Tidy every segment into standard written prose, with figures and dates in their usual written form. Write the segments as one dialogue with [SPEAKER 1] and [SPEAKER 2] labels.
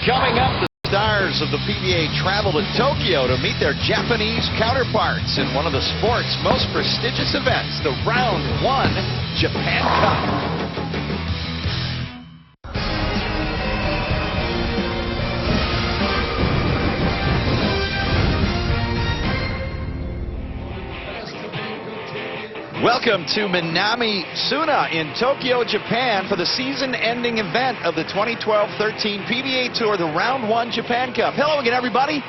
[SPEAKER 1] Coming up, the stars of the PBA travel to Tokyo to meet their Japanese counterparts in one of the sport's most prestigious events, the Round 1 Japan Cup. Welcome to Minami Suna in Tokyo, Japan for the season-ending event of the 2012-13 PBA Tour, the Round 1 Japan Cup. Hello again, everybody.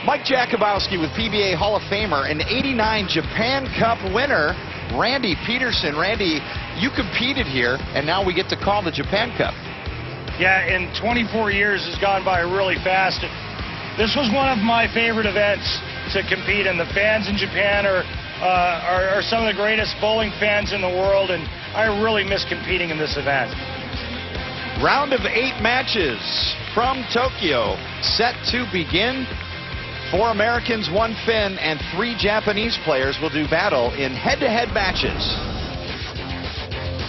[SPEAKER 1] Mike Jakubowski with PBA Hall of Famer and '89 Japan Cup winner, Randy Peterson. Randy, you competed here, and now we get to call the Japan Cup.
[SPEAKER 2] Yeah, and 24 years has gone by really fast. This was one of my favorite events to compete in. The fans in Japan are some of the greatest bowling fans in the world, and I really miss competing in this event.
[SPEAKER 1] Round of 8 matches from Tokyo set to begin. 4 Americans, 1 Finn, and 3 Japanese players will do battle in head-to-head matches.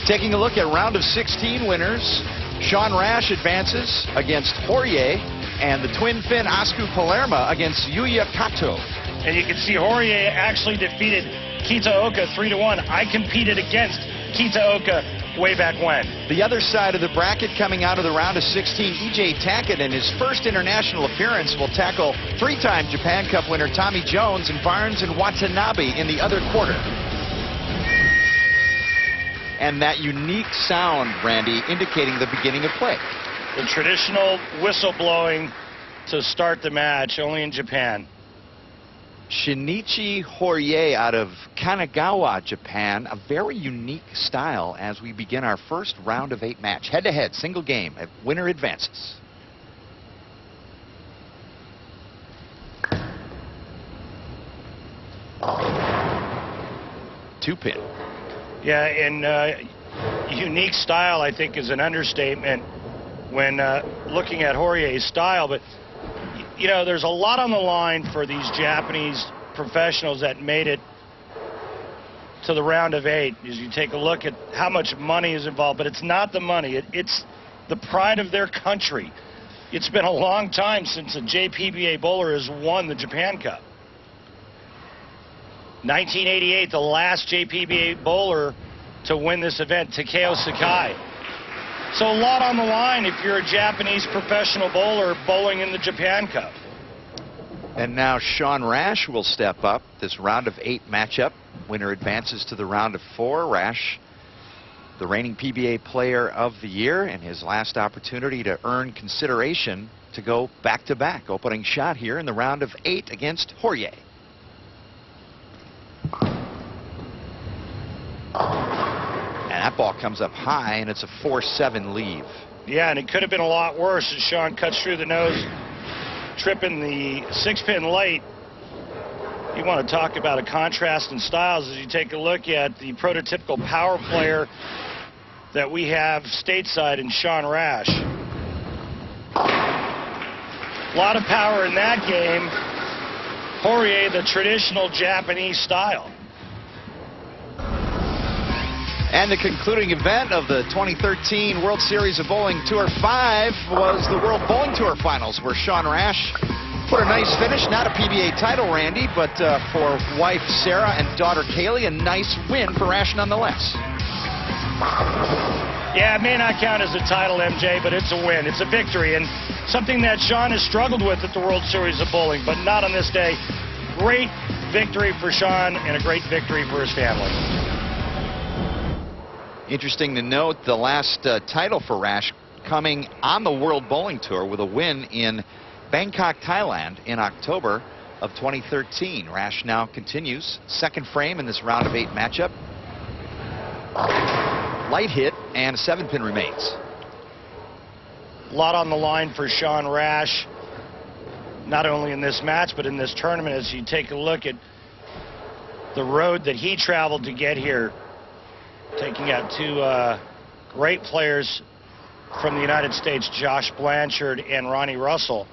[SPEAKER 1] Taking a look at round of 16 winners, Sean Rash advances against Hoier, and the twin Finn Asku Polarma against Kato.
[SPEAKER 2] And you can see Hoier actually defeated Kitaoka 3-1. I competed against Kitaoka way back when.
[SPEAKER 1] The other side of the bracket coming out of the round of 16, EJ Tacket in his first international appearance will tackle 3-time Japan Cup winner Tommy Jones and Barnes and Watanabi in the other quarter. And that unique sound, Randy, indicating the beginning of play.
[SPEAKER 2] The traditional whistle blowing to start the match, only in Japan.
[SPEAKER 1] Shinichi Hoier out of Kanagawa, Japan. A very unique style as we begin our first round of 8 match. Head-to-head, single game. Winner advances. Two-pin.
[SPEAKER 2] Yeah, and unique style, I think, is an understatement when looking at Hoier's style. But you know, there's a lot on the line for these Japanese professionals that made it to the round of 8. As you take a look at how much money is involved, but it's not the money. It's the pride of their country. It's been a long time since a JPBA bowler has won the Japan Cup. 1988, the last JPBA bowler to win this event, Takeo Sakai. So a lot on the line if you're a Japanese professional bowler bowling in the Japan Cup.
[SPEAKER 1] And now Sean Rash will step up. This round of 8 matchup. Winner advances to the round of 4. Rash, the reigning PBA Player of the Year, and his last opportunity to earn consideration to go back-to-back. Opening shot here in the round of 8 against Hoier. And that ball comes up high, and it's a 4-7 leave.
[SPEAKER 2] Yeah, and it could have been a lot worse as Sean cuts through the nose, tripping the 6-pin late. You want to talk about a contrast in styles as you take a look at the prototypical power player that we have stateside in Sean Rash. A lot of power in that game. Hoier, the traditional Japanese style.
[SPEAKER 1] And the concluding event of the 2013 World Series of Bowling Tour 5 was the World Bowling Tour Finals, where Sean Rash put a nice finish. Not a PBA title, Randy, but for wife Sarah and daughter Kaylee, a nice win for Rash nonetheless.
[SPEAKER 2] Yeah, it may not count as a title, MJ, but it's a win. It's a victory, and something that Sean has struggled with at the World Series of Bowling, but not on this day. Great victory for Sean and a great victory for his family.
[SPEAKER 1] Interesting to note, the last title for Rash coming on the World Bowling Tour with a win in Bangkok, Thailand in October of 2013. Rash now continues second frame in this round of 8 matchup. Light hit and a 7-pin remains.
[SPEAKER 2] A lot on the line for Sean Rash, not only in this match but in this tournament. As you take a look at the road that he traveled to get here, taking out 2 great players from the United States, Josh Blanchard and Ronnie Russell.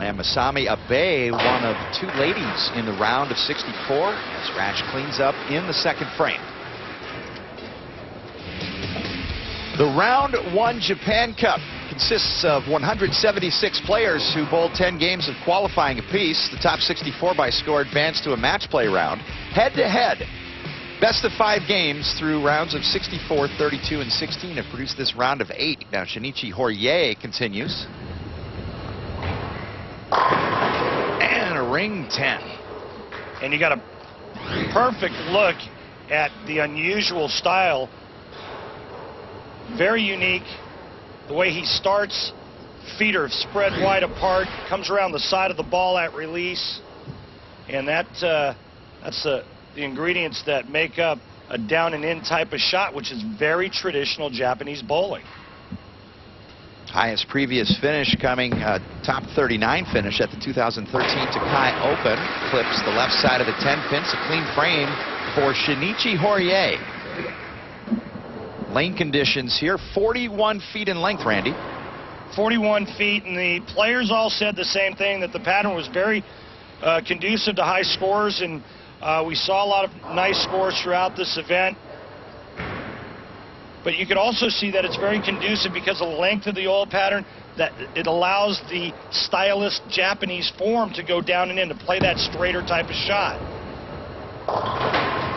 [SPEAKER 1] And Masami Abe, one of 2 ladies in the round of 64, as Rash cleans up in the second frame. The Round 1 Japan Cup consists of 176 players who bowled 10 games of qualifying apiece. The top 64 by score advanced to a match play round. Head-to-head, best of 5 games through rounds of 64, 32, and 16 have produced this round of 8. Now Shinichi Hoier continues. And a ring 10.
[SPEAKER 2] And you got a perfect look at the unusual style. Very unique. The way he starts, feet are spread wide apart, comes around the side of the ball at release. And that's the ingredients that make up a down and in type of shot, which is very traditional Japanese bowling.
[SPEAKER 1] Highest previous finish coming, top 39 finish at the 2013 Tacket Open. Clips the left side of the 10 pins, a clean frame for Shinichi Hoier. Lane conditions here, 41 feet in length, Randy.
[SPEAKER 2] 41 feet, and the players all said the same thing, that the pattern was very conducive to high scores, and we saw a lot of nice scores throughout this event. But you could also see that it's very conducive because of the length of the oil pattern, that it allows the stylist Japanese form to go down and in to play that straighter type of shot.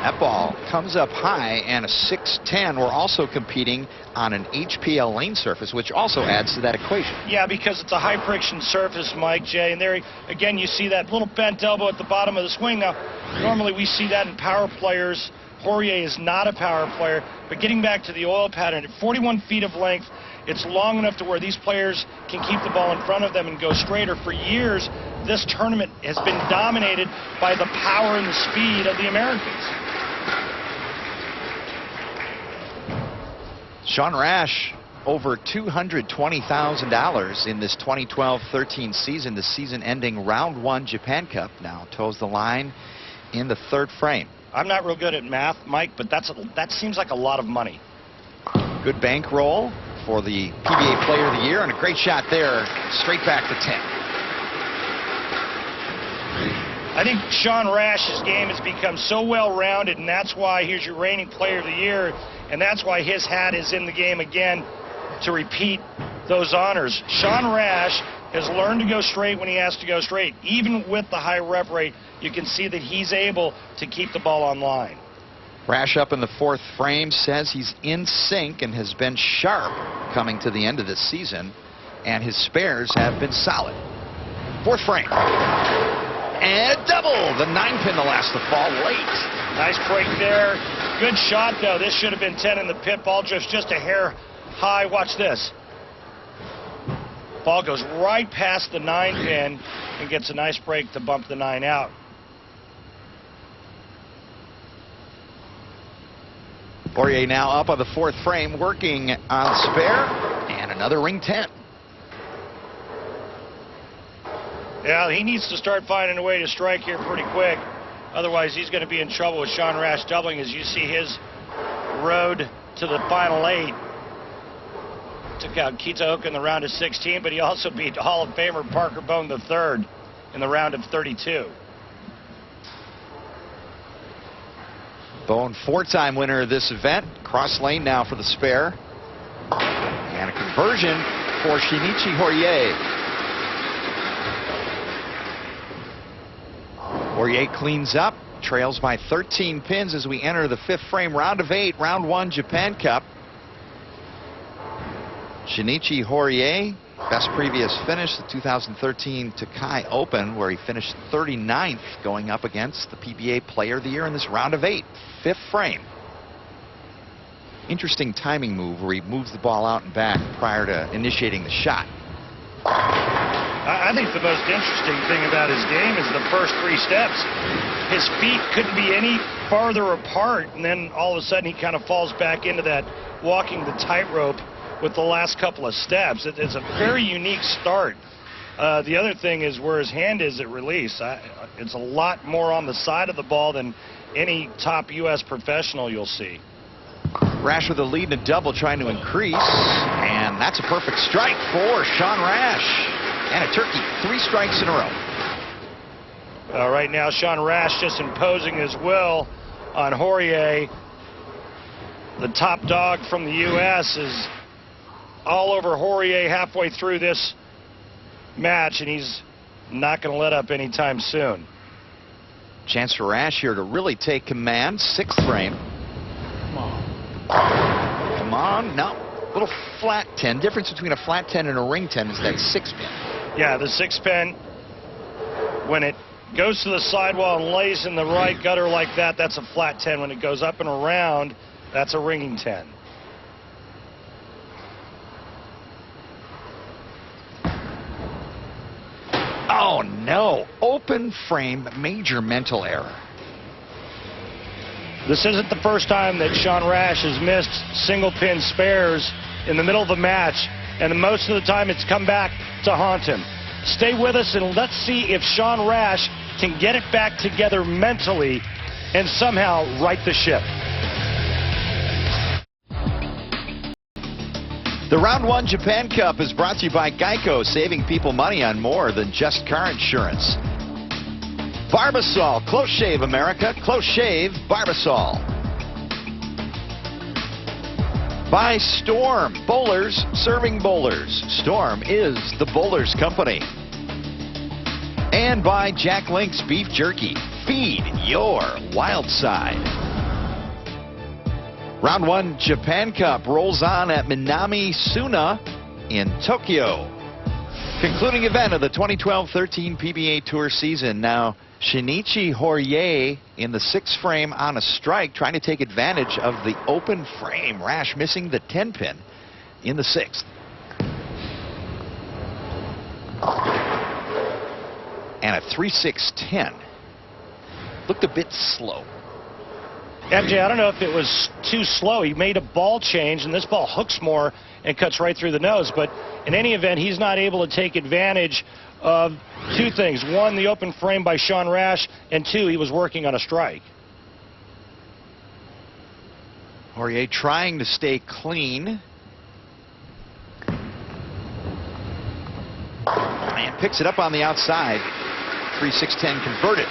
[SPEAKER 1] That ball comes up high and a 610. We're also competing on an HPL lane surface, which also adds to that equation.
[SPEAKER 2] Yeah, because it's a high friction surface, Mike J. And there, again, you see that little bent elbow at the bottom of the swing. Now, normally we see that in power players. Hoier is not a power player, but getting back to the oil pattern, at 41 feet of length, it's long enough to where these players can keep the ball in front of them and go straighter. For years, this tournament has been dominated by the power and the speed of the Americans.
[SPEAKER 1] Sean Rash, over $220,000 in this 2012-13 season. The season-ending Round 1 Japan Cup now toes the line in the 3rd frame.
[SPEAKER 2] I'm not real good at math, Mike, but that seems like a lot of money.
[SPEAKER 1] Good bankroll for the PBA Player of the Year, and a great shot there, straight back to 10.
[SPEAKER 2] I think Sean Rash's game has become so well-rounded, and that's why here's your reigning Player of the Year, and that's why his hat is in the game again to repeat those honors. Sean Rash has learned to go straight when he has to go straight. Even with the high rep rate, you can see that he's able to keep the ball on line.
[SPEAKER 1] Rash up in the 4th frame, says he's in sync and has been sharp coming to the end of this season, and his spares have been solid. 4th frame. And a double! The 9-pin, the last to fall late.
[SPEAKER 2] Nice break there. Good shot, though. This should have been 10 in the pit. Ball just a hair high. Watch this. Ball goes right past the 9-pin and gets a nice break to bump the 9 out.
[SPEAKER 1] Hoier now up on the 4th frame, working on spare, and another ring 10.
[SPEAKER 2] Yeah, he needs to start finding a way to strike here pretty quick. Otherwise, he's going to be in trouble with Sean Rash doubling as you see his road to the final 8. Took out Kato in the round of 16, but he also beat Hall of Famer Parker Bone III in the round of 32.
[SPEAKER 1] Bone, 4-time winner of this event. Cross lane now for the spare. And a conversion for Shinichi Hoier. Hoier cleans up, trails by 13 pins as we enter the 5th frame, round of 8, Round 1 Japan Cup. Shinichi Hoier, best previous finish, the 2013 Tacket Open, where he finished 39th, going up against the PBA Player of the Year in this round of 8. 5th frame. Interesting timing move where he moves the ball out and back prior to initiating the shot.
[SPEAKER 2] I think the most interesting thing about his game is the first 3 steps. His feet couldn't be any farther apart, and then all of a sudden he kind of falls back into that walking the tightrope with the last couple of steps. It's a very unique start. The other thing is where his hand is at release. It's a lot more on the side of the ball than any top U.S. professional you'll see.
[SPEAKER 1] Rash with a lead and a double trying to increase, and that's a perfect strike for Sean Rash. And a turkey, 3 strikes in a row.
[SPEAKER 2] Right now, Sean Rash just imposing his will on Hoier. The top dog from the U.S. is all over Hoier halfway through this match, and he's not going to let up anytime soon.
[SPEAKER 1] Chance for Rash here to really take command. 6th frame. Come on. Come on. No. Little flat 10. Difference between a flat 10 and a ring 10 is that 6 pin.
[SPEAKER 2] Yeah, the 6 pin, when it goes to the sidewall and lays in the right gutter like that, that's a flat 10. When it goes up and around, that's a ringing 10.
[SPEAKER 1] Oh, no. Open frame, major mental error.
[SPEAKER 2] This isn't the first time that Sean Rash has missed single pin spares in the middle of the match, and most of the time it's come back to haunt him. Stay with us and let's see if Sean Rash can get it back together mentally and somehow right the ship.
[SPEAKER 1] The Round 1 Japan Cup is brought to you by Geico, saving people money on more than just car insurance. Barbasol, Close Shave America, Close Shave, Barbasol. By Storm, bowlers serving bowlers. Storm is the bowlers company. And by Jack Link's Beef Jerky. Feed your wild side. Round 1 Japan Cup rolls on at Minami Suna in Tokyo. Concluding event of the 2012-13 PBA Tour season. Now, Shinichi Hoier in the 6th frame on a strike, trying to take advantage of the open frame. Rash missing the 10 pin in the 6th. And a 3-6-10. Looked a bit slow.
[SPEAKER 2] MJ, I don't know if it was too slow. He made a ball change, and this ball hooks more and cuts right through the nose. But in any event, he's not able to take advantage of 2 things. 1, the open frame by Sean Rash, and 2, he was working on a strike.
[SPEAKER 1] Hoier trying to stay clean. And picks it up on the outside. 3-6-10 converted.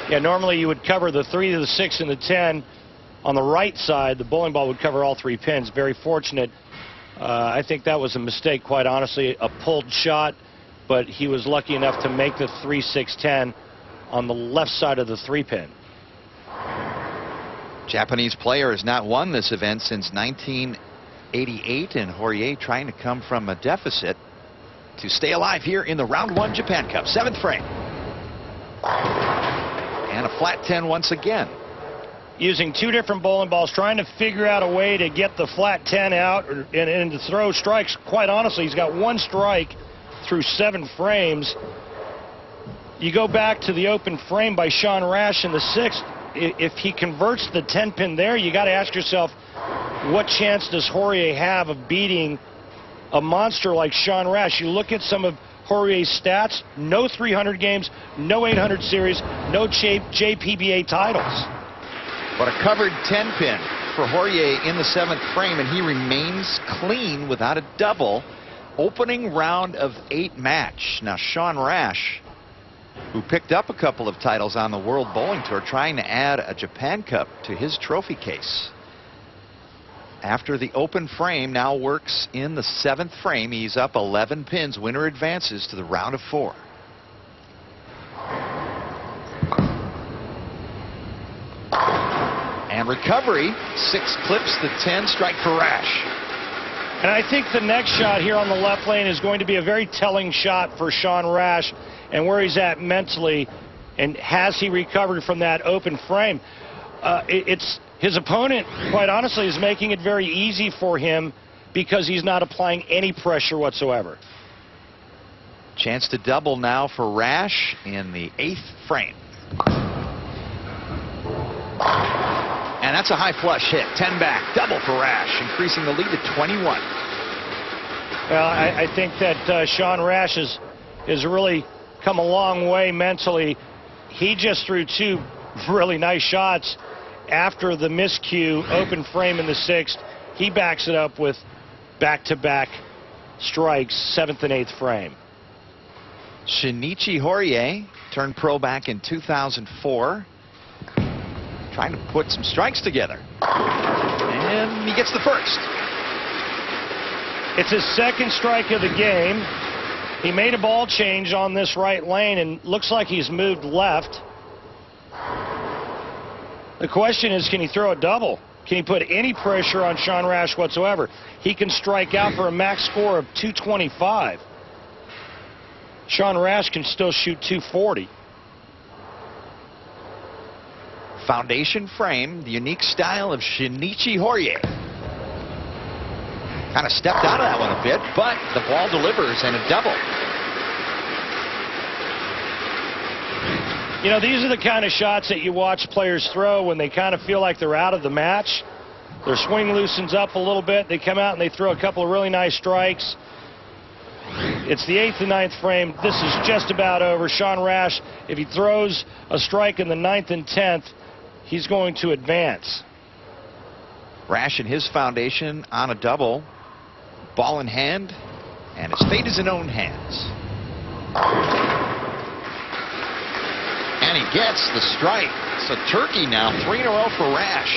[SPEAKER 2] Yeah, normally you would cover the 3, the 6, and the 10 on the right side. The bowling ball would cover all 3 pins. Very fortunate. I think that was a mistake, quite honestly, a pulled shot, but he was lucky enough to make the 3-6-10 on the left side of the 3 pin.
[SPEAKER 1] Japanese player has not won this event since 1988, and Hoier trying to come from a deficit to stay alive here in the Round 1 Japan Cup. 7th frame. And a flat 10 once again.
[SPEAKER 2] Using 2 different bowling balls, trying to figure out a way to get the flat 10 out and to throw strikes. Quite honestly, he's got 1 strike through 7 frames. You go back to the open frame by Sean Rash in the 6th. If he converts the 10 pin there, you got to ask yourself, what chance does Hoier have of beating a monster like Sean Rash? You look at some of Hoier's stats: no 300 games, no 800 series, no JPBA titles.
[SPEAKER 1] But a covered 10 pin for Hoier in the 7th frame, and he remains clean without a double. Opening round of 8 match. Now Sean Rash, who picked up a couple of titles on the World Bowling Tour, trying to add a Japan Cup to his trophy case. After the open frame, now works in the 7th frame. He's up 11 pins. Winner advances to the round of 4. And recovery. 6 clips the 10. Strike for Rash.
[SPEAKER 2] And I think the next shot here on the left lane is going to be a very telling shot for Sean Rash and where he's at mentally, and has he recovered from that open frame. It's his opponent, quite honestly, is making it very easy for him because he's not applying any pressure whatsoever.
[SPEAKER 1] Chance to double now for Rash in the 8th frame. And that's a high flush hit. 10 back. Double for Rash, increasing the lead to 21.
[SPEAKER 2] Well, I think that Sean Rash has really come a long way mentally. He just threw 2 really nice shots after the miscue open frame in the 6th. He backs it up with back-to-back strikes, 7th and 8th frame.
[SPEAKER 1] Shinichi Hoier turned pro back in 2004. Trying to put some strikes together. And And he gets the first.
[SPEAKER 2] It's his second strike of the game. He made a ball change on this right lane and looks like he's moved left. The question is, can he throw a double? Can he put any pressure on Sean Rash whatsoever? He can strike out for a max score of 225. Sean Rash can still shoot 240.
[SPEAKER 1] Foundation frame, the unique style of Shinichi Hoier. Kind of stepped out of that one a bit, but the ball delivers and a double.
[SPEAKER 2] You know, these are the kind of shots that you watch players throw when they kind of feel like they're out of the match. Their swing loosens up a little bit. They come out and they throw a couple of really nice strikes. It's the 8th and 9th frame. This is just about over. Sean Rash, if he throws a strike in the 9th and 10th, he's going to advance.
[SPEAKER 1] Rash and his foundation on a double. Ball in hand, and his fate is in own hands. And he gets the strike. It's a turkey now, 3 in a row for Rash.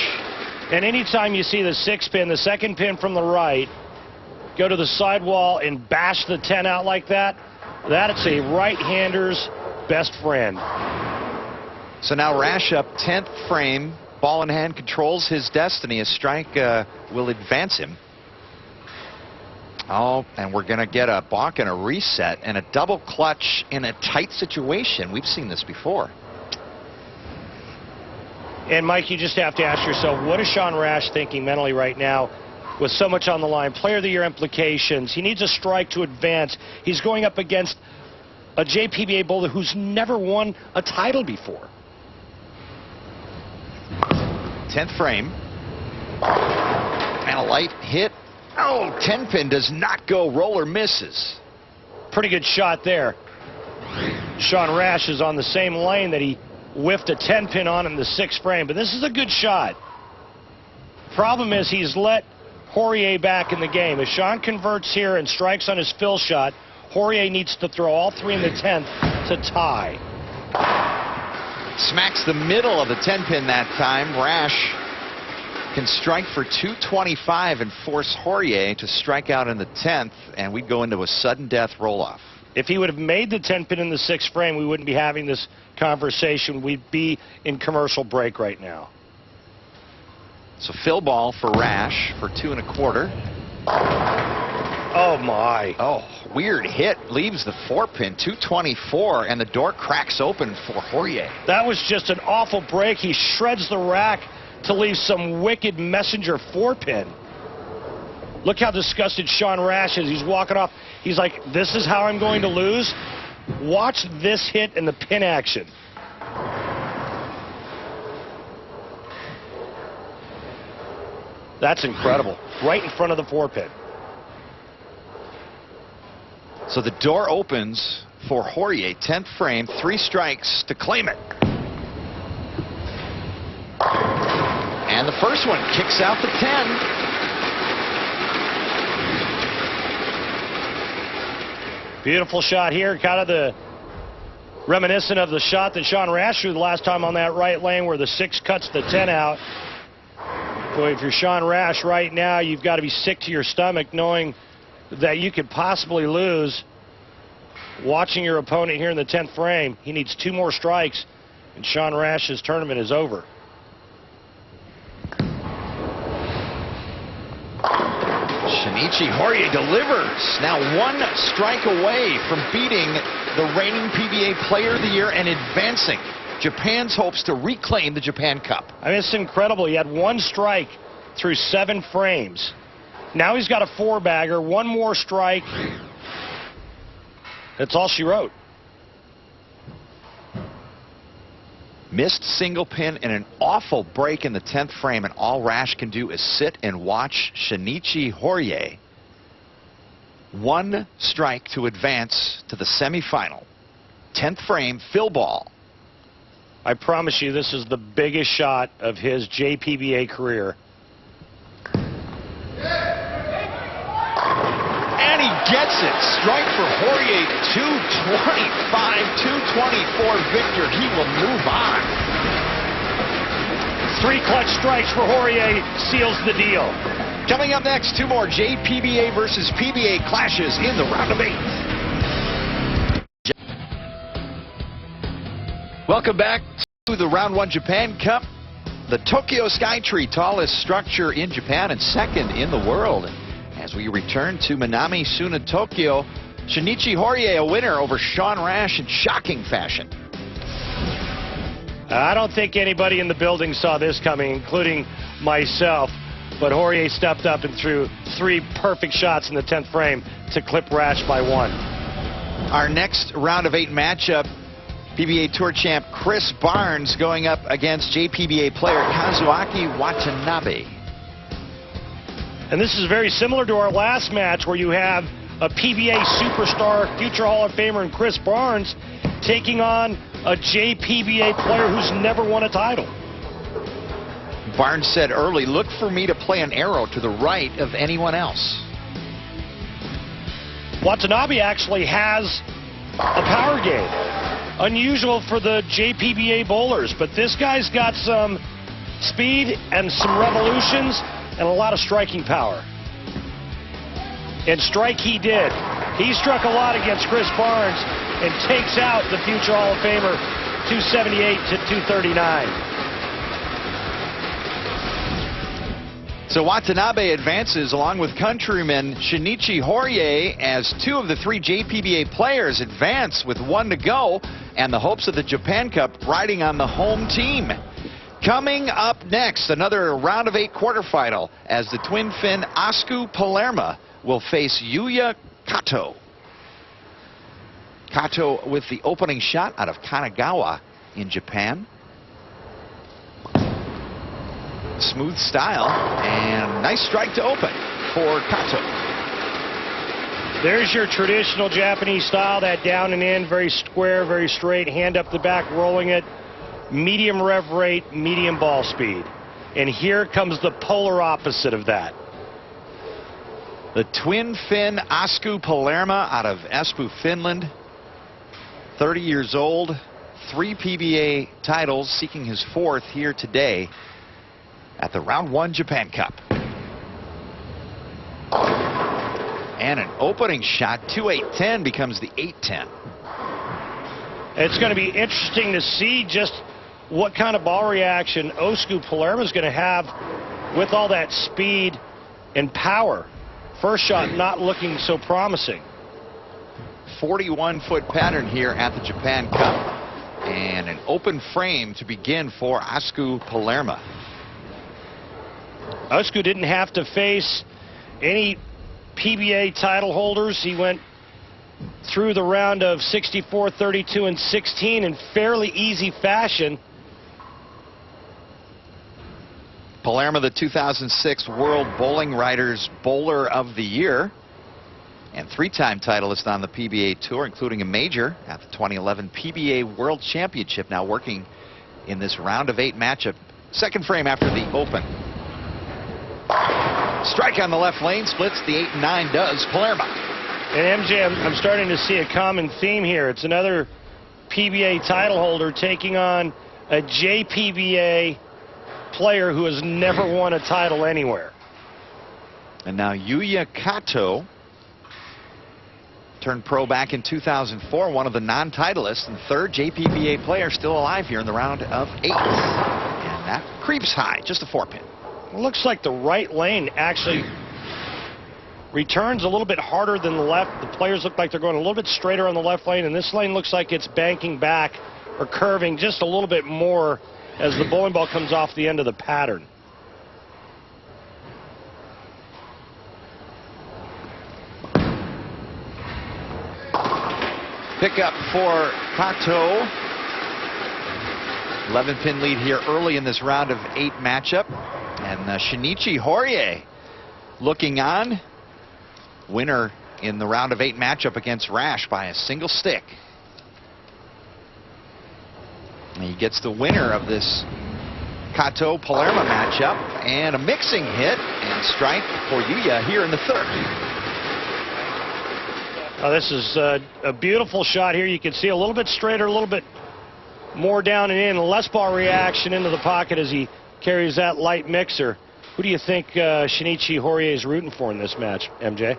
[SPEAKER 2] And anytime you see the 6 pin, the second pin from the right, go to the sidewall and bash the 10 out like that, that's a right-hander's best friend.
[SPEAKER 1] So now Rash up 10th frame. Ball in hand controls his destiny. A strike will advance him. Oh, and we're going to get a balk and a reset and a double clutch in a tight situation. We've seen this before.
[SPEAKER 2] And, Mike, you just have to ask yourself, what is Sean Rash thinking mentally right now with so much on the line? Player of the Year implications. He needs a strike to advance. He's going up against a JPBA bowler who's never won a title before.
[SPEAKER 1] 10th frame. And a light hit. Oh, 10 pin does not go. Roller misses.
[SPEAKER 2] Pretty good shot there. Sean Rash is on the same lane that he whiffed a 10 pin on in the 6th frame, but this is a good shot. Problem is he's let Hoier back in the game. If Sean converts here and strikes on his fill shot, Hoier needs to throw all 3 in the 10th to tie.
[SPEAKER 1] Smacks the middle of the 10 pin that time. Rash can strike for 225 and force Hoier to strike out in the 10th, and we'd go into a sudden death roll-off.
[SPEAKER 2] If he would have made the 10 pin in the 6th frame, we wouldn't be having this conversation. We'd be in commercial break right now.
[SPEAKER 1] So fill ball for Rash for 2 1/4.
[SPEAKER 2] Oh, my.
[SPEAKER 1] Oh, weird hit. Leaves the 4 pin, 224, and the door cracks open for Hoier.
[SPEAKER 2] That was just an awful break. He shreds the rack to leave some wicked messenger 4 pin. Look how disgusted Sean Rash is. He's walking off. He's like, this is how I'm going to lose? Watch this hit in the pin action. That's incredible. Right in front of the 4 pin.
[SPEAKER 1] So the door opens for Hoier, 10th frame, 3 strikes to claim it. And the first one kicks out the 10.
[SPEAKER 2] Beautiful shot here, kind of the reminiscent of the shot that Sean Rash threw the last time on that right lane where the 6 cuts the 10 out. Boy, if you're Sean Rash right now, you've got to be sick to your stomach knowing that you could possibly lose. Watching your opponent here in the 10th frame, he needs 2 more strikes, and Sean Rash's tournament is over.
[SPEAKER 1] Shinichi Hoier delivers. Now 1 strike away from beating the reigning PBA Player of the Year and advancing Japan's hopes to reclaim the Japan Cup.
[SPEAKER 2] I mean, it's incredible. He had 1 strike through 7 frames. Now he's got a 4-bagger, 1 more strike. That's all she wrote.
[SPEAKER 1] Missed single pin and an awful break in the 10th frame, and all Rash can do is sit and watch Shinichi Hoier. 1 strike to advance to the semifinal. 10th frame, fill ball.
[SPEAKER 2] I promise you this is the biggest shot of his JPBA career.
[SPEAKER 1] And he gets it. Strike for Hoier, 225, 224 victor. He will move on.
[SPEAKER 2] 3 clutch strikes for Hoier seals the deal.
[SPEAKER 1] Coming up next, 2 more JPBA versus PBA clashes in the round of 8. Welcome back to the Round 1 Japan Cup. The Tokyo Skytree, tallest structure in Japan and second in the world. As we return to Minami Suna Tokyo, Shinichi Hoier a winner over Sean Rash in shocking fashion.
[SPEAKER 2] I don't think anybody in the building saw this coming, including myself. But Hoier stepped up and threw 3 perfect shots in the 10th frame to clip Rash by 1.
[SPEAKER 1] Our next round of 8 matchup, PBA Tour champ Chris Barnes going up against JPBA player Kazuaki Watanabe.
[SPEAKER 2] And this is very similar to our last match, where you have a PBA superstar, future Hall of Famer in Chris Barnes, taking on a JPBA player who's never won a title.
[SPEAKER 1] Barnes said early, look for me to play an arrow to the right of anyone else.
[SPEAKER 2] Watanabe actually has a power game. Unusual for the JPBA bowlers, but this guy's got some speed and some revolutions and a lot of striking power. And strike he did. He struck a lot against Chris Barnes and takes out the future Hall of Famer 278 to 239.
[SPEAKER 1] So Watanabe advances along with countryman Shinichi Hoier as 2 of the 3 JPBA players advance with 1 to go, and the hopes of the Japan Cup riding on the home team. Coming up next, another round of 8 quarterfinal as the twin fin Asuku Polarma will face Yuya Kato. Kato with the opening shot out of Kanagawa in Japan. Smooth style and nice strike to open for Kato.
[SPEAKER 2] There's your traditional Japanese style, that down and in, very square, very straight, hand up the back, rolling it, medium rev rate, medium ball speed. And here comes the polar opposite of that.
[SPEAKER 1] The twin fin Asuku Polarma out of Espoo, Finland. 30 years old, 3 PBA titles, seeking his 4th here today at the Round 1 Japan Cup. And an opening shot, 2-8-10 becomes the 8-10.
[SPEAKER 2] It's going to be interesting to see just what kind of ball reaction Asuku Polarma is going to have with all that speed and power. First shot not looking so promising.
[SPEAKER 1] 41-foot pattern here at the Japan Cup. And an open frame to begin for Asuku Polarma.
[SPEAKER 2] Asuku didn't have to face any PBA title holders. He went through the round of 64, 32, and 16 in fairly easy fashion.
[SPEAKER 1] Polarma, the 2006 World Bowling Writers Bowler of the Year, and 3-time titleist on the PBA Tour, including a major at the 2011 PBA World Championship, now working in this round of 8 matchup. Second frame after the open. Strike on the left lane, splits the 8 and 9 does Polarma.
[SPEAKER 2] And MJ, I'm starting to see a common theme here. It's another PBA title holder taking on a JPBA player who has never won a title anywhere.
[SPEAKER 1] And now Yuya Kato turned pro back in 2004, one of the non-titleists and 3rd JPBA player still alive here in the round of 8. And that creeps high, just a 4-pin.
[SPEAKER 2] It looks like the right lane actually returns a little bit harder than the left. The players look like they're going a little bit straighter on the left lane, and this lane looks like it's banking back or curving just a little bit more as the bowling ball comes off the end of the pattern.
[SPEAKER 1] Pick up for Kato. 11-pin lead here early in this round of 8 matchup. And Shinichi Hoier looking on. Winner in the round of 8 matchup against Rash by a single stick. And he gets the winner of this Kato Polarma matchup, and a mixing hit and strike for Yuya here in the 3rd.
[SPEAKER 2] Oh, this is a beautiful shot here. You can see a little bit straighter, a little bit more down and in, less ball reaction into the pocket as he carries that light mixer. Who do you think Shinichi Hoier is rooting for in this match, MJ?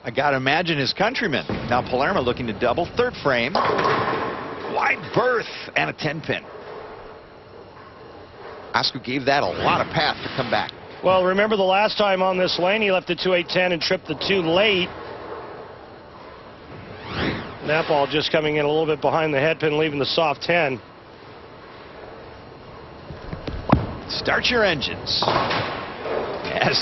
[SPEAKER 1] I got to imagine his countrymen. Now Polarma looking to double. Third frame. Wide berth and a 10-pin. Asku gave that a lot of path to come back.
[SPEAKER 2] Well, remember the last time on this lane, he left the 2-8-10 and tripped the 2 late. That ball just coming in a little bit behind the head pin, leaving the soft 10.
[SPEAKER 1] Start your engines. As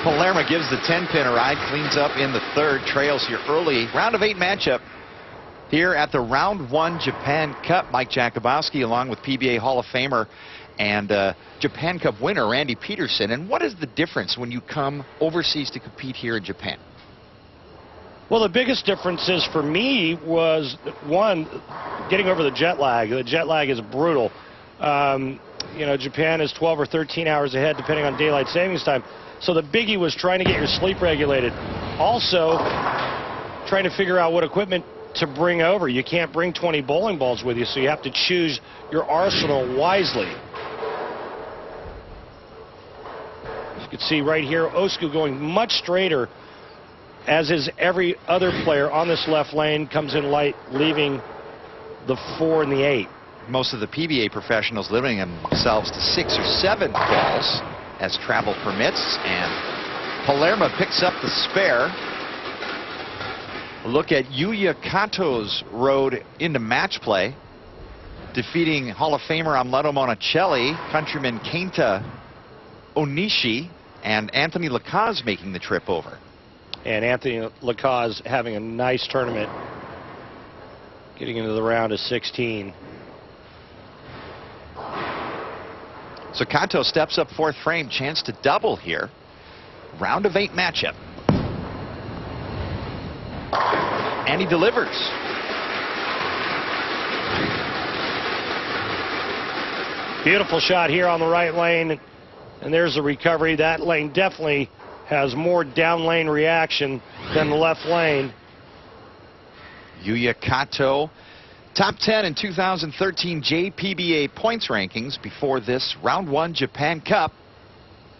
[SPEAKER 1] Polarma gives the 10-pin a ride, cleans up in the third, trails your early round of 8 matchup here at the Round 1 Japan Cup. Mike Jakubowski along with PBA Hall of Famer and Japan Cup winner Randy Peterson. And what is the difference when you come overseas to compete here in Japan?
[SPEAKER 2] Well, the biggest difference is for me was, one, getting over the jet lag. The jet lag is brutal. You know, Japan is 12 or 13 hours ahead depending on daylight savings time. So the biggie was trying to get your sleep regulated. Also, trying to figure out what equipment to bring over. You can't bring 20 bowling balls with you, so you have to choose your arsenal wisely. You can see right here, Osku going much straighter, as is every other player on this left lane. Comes in light, leaving the 4 and the 8.
[SPEAKER 1] Most of the PBA professionals limiting themselves to 6 or 7 balls as travel permits, and Polarma picks up the spare. A look at Yuya Kato's road into match play, defeating Hall of Famer Amleto Monticelli, countryman Kenta Onishi, and Anthony Lacaze making the trip over.
[SPEAKER 2] And Anthony Lacaze having a nice tournament, getting into the round of 16.
[SPEAKER 1] So Kato steps up fourth frame, chance to double here. Round of 8 matchup. And he delivers.
[SPEAKER 2] Beautiful shot here on the right lane. And there's the recovery. That lane definitely has more down lane reaction than the left lane.
[SPEAKER 1] Yuya Kato, top 10 in 2013 JPBA points rankings before this Round 1 Japan Cup.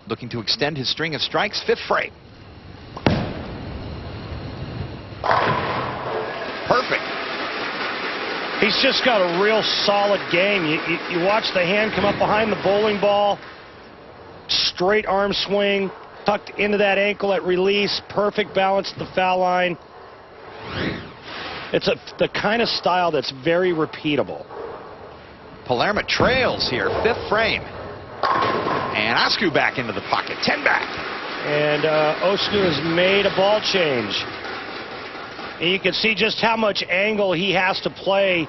[SPEAKER 1] Looking to extend his string of strikes. Fifth frame. Perfect.
[SPEAKER 2] He's just got a real solid game. You watch the hand come up behind the bowling ball. Straight arm swing, tucked into that ankle at release. Perfect balance at the foul line. It's the kind of style that's very repeatable.
[SPEAKER 1] Polarma trails here, fifth frame. And Asku back into the pocket, 10 back.
[SPEAKER 2] And Osku has made a ball change. And you can see just how much angle he has to play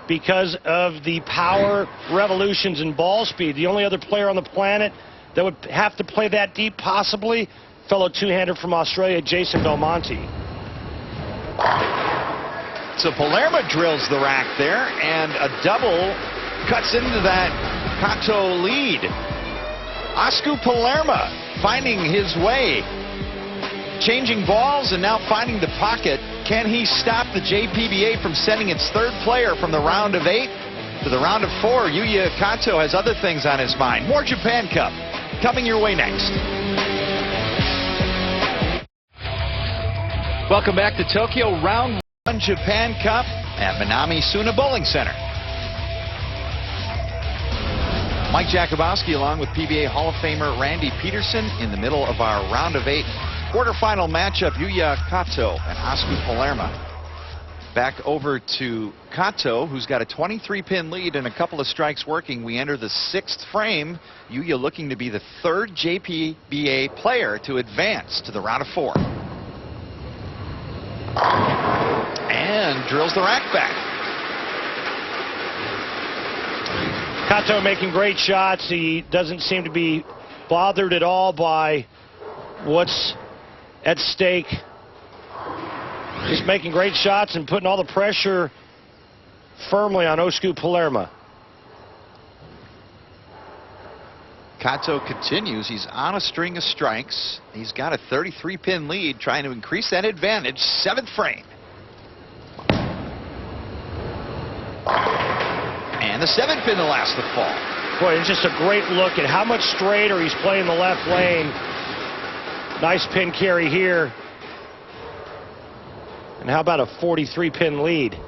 [SPEAKER 2] because of the power, revolutions, and ball speed. The only other player on the planet that would have to play that deep, possibly, fellow two-hander from Australia, Jason Belmonte.
[SPEAKER 1] So Polarma drills the rack there, and a double cuts into that Kato lead. Asku Polarma finding his way, changing balls and now finding the pocket. Can he stop the JPBA from sending its third player from the round of 8 to the round of 4? Yuya Kato has other things on his mind. More Japan Cup coming your way next. Welcome back to Tokyo, Round 1 Japan Cup at Minami Suna Bowling Center. Mike Jakubowski along with PBA Hall of Famer Randy Peterson in the middle of our round of 8 quarterfinal matchup. Yuya Kato and Asku Polarma. Back over to Kato, who's got a 23-pin lead and a couple of strikes working. We enter the 6th frame. Yuya looking to be the 3rd JPBA player to advance to the round of 4. And drills the rack back.
[SPEAKER 2] Kato making great shots. He doesn't seem to be bothered at all by what's at stake. Just making great shots and putting all the pressure firmly on Osku Polarma.
[SPEAKER 1] Kato continues. He's on a string of strikes. He's got a 33-pin lead, trying to increase that advantage. 7th frame. And the 7th pin to last the fall.
[SPEAKER 2] Boy, it's just a great look at how much straighter he's playing the left lane. Nice pin carry here. And how about a 43-pin lead?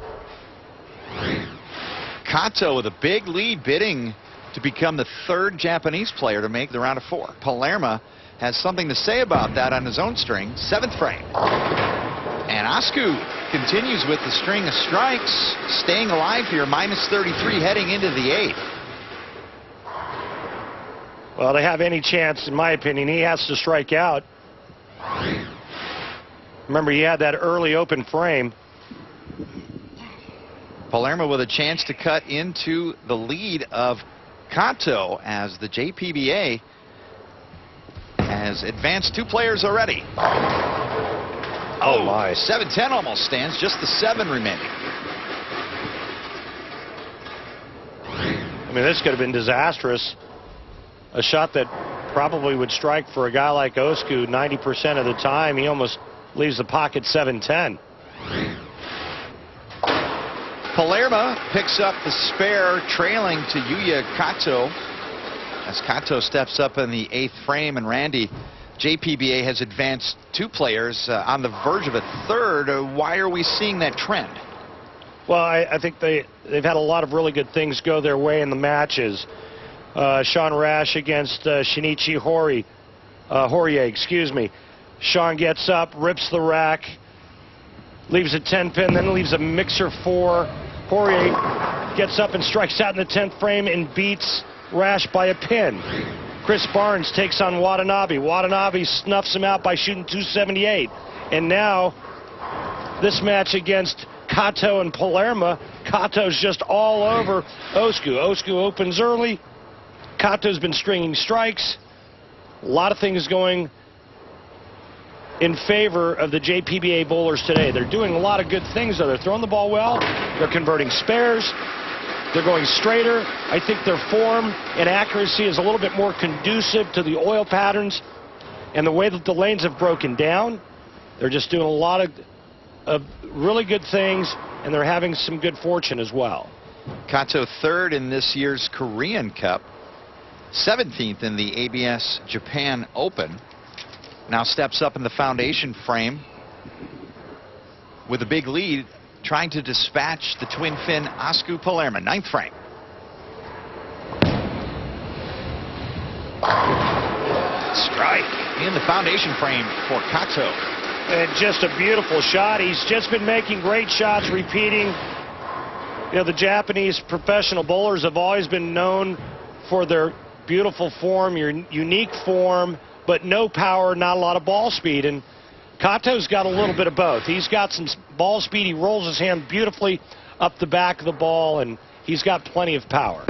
[SPEAKER 1] Kato with a big lead, bidding to become the third Japanese player to make the round of 4. Polarma has something to say about that on his own string. 7th frame. And Asku continues with the string of strikes, staying alive here, minus 33 heading into the 8th.
[SPEAKER 2] Well, to have any chance, in my opinion, he has to strike out. Remember, he had that early open frame.
[SPEAKER 1] Polarma with a chance to cut into the lead of Kato as the JPBA has advanced 2 players already.
[SPEAKER 2] Oh my.
[SPEAKER 1] 7-10 almost stands, just the 7 remaining.
[SPEAKER 2] I mean, this could have been disastrous. A shot that probably would strike for a guy like Osku 90% of the time. He almost leaves the pocket 7-10.
[SPEAKER 1] Polarma picks up the spare, trailing to Yuya Kato as Kato steps up in the 8th frame. And Randy, JPBA has advanced 2 players on the verge of a 3rd. Why are we seeing that trend?
[SPEAKER 2] Well, I think they've had a lot of really good things go their way in the matches. Sean Rash against Shinichi Hoier, excuse me. Sean gets up, rips the rack, leaves a 10-pin, then leaves a mixer 4. Hoier gets up and strikes out in the 10th frame and beats Rash by a pin. Chris Barnes takes on Watanabi. Watanabi snuffs him out by shooting 278. And now, this match against Kato and Polarma, Kato's just all over Osku. Osku opens early. Kato's been stringing strikes. A lot of things going in favor of the JPBA bowlers today. They're doing a lot of good things, though. They're throwing the ball well. They're converting spares. They're going straighter. I think their form and accuracy is a little bit more conducive to the oil patterns and the way that the lanes have broken down. They're just doing a lot of really good things, and they're having some good fortune as well.
[SPEAKER 1] Kato 3rd in this year's Korean Cup, 17th in the ABS Japan Open. Now steps up in the foundation frame with a big lead, trying to dispatch the twin fin Asku Polarma. 9th frame. Strike in the foundation frame for Kato.
[SPEAKER 2] And just a beautiful shot. He's just been making great shots, repeating. You know, the Japanese professional bowlers have always been known for their beautiful form, your unique form, but no power, not a lot of ball speed. And Kato's got a little bit of both. He's got some ball speed. He rolls his hand beautifully up the back of the ball, and he's got plenty of power.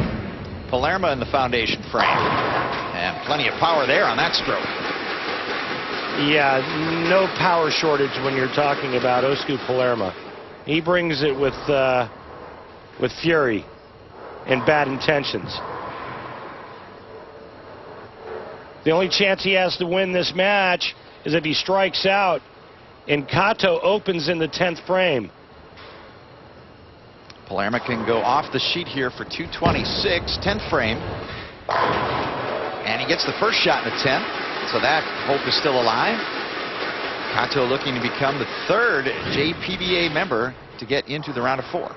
[SPEAKER 1] Polarma in the foundation frame. And plenty of power there on that stroke.
[SPEAKER 2] Yeah, no power shortage when you're talking about Osku Polarma. He brings it with fury and bad intentions. The only chance he has to win this match is if he strikes out, and Kato opens in the 10th frame.
[SPEAKER 1] Polarma can go off the sheet here for 226, 10th frame. And he gets the first shot in the 10th, so that hope is still alive. Kato looking to become the 3rd JPBA member to get into the round of 4.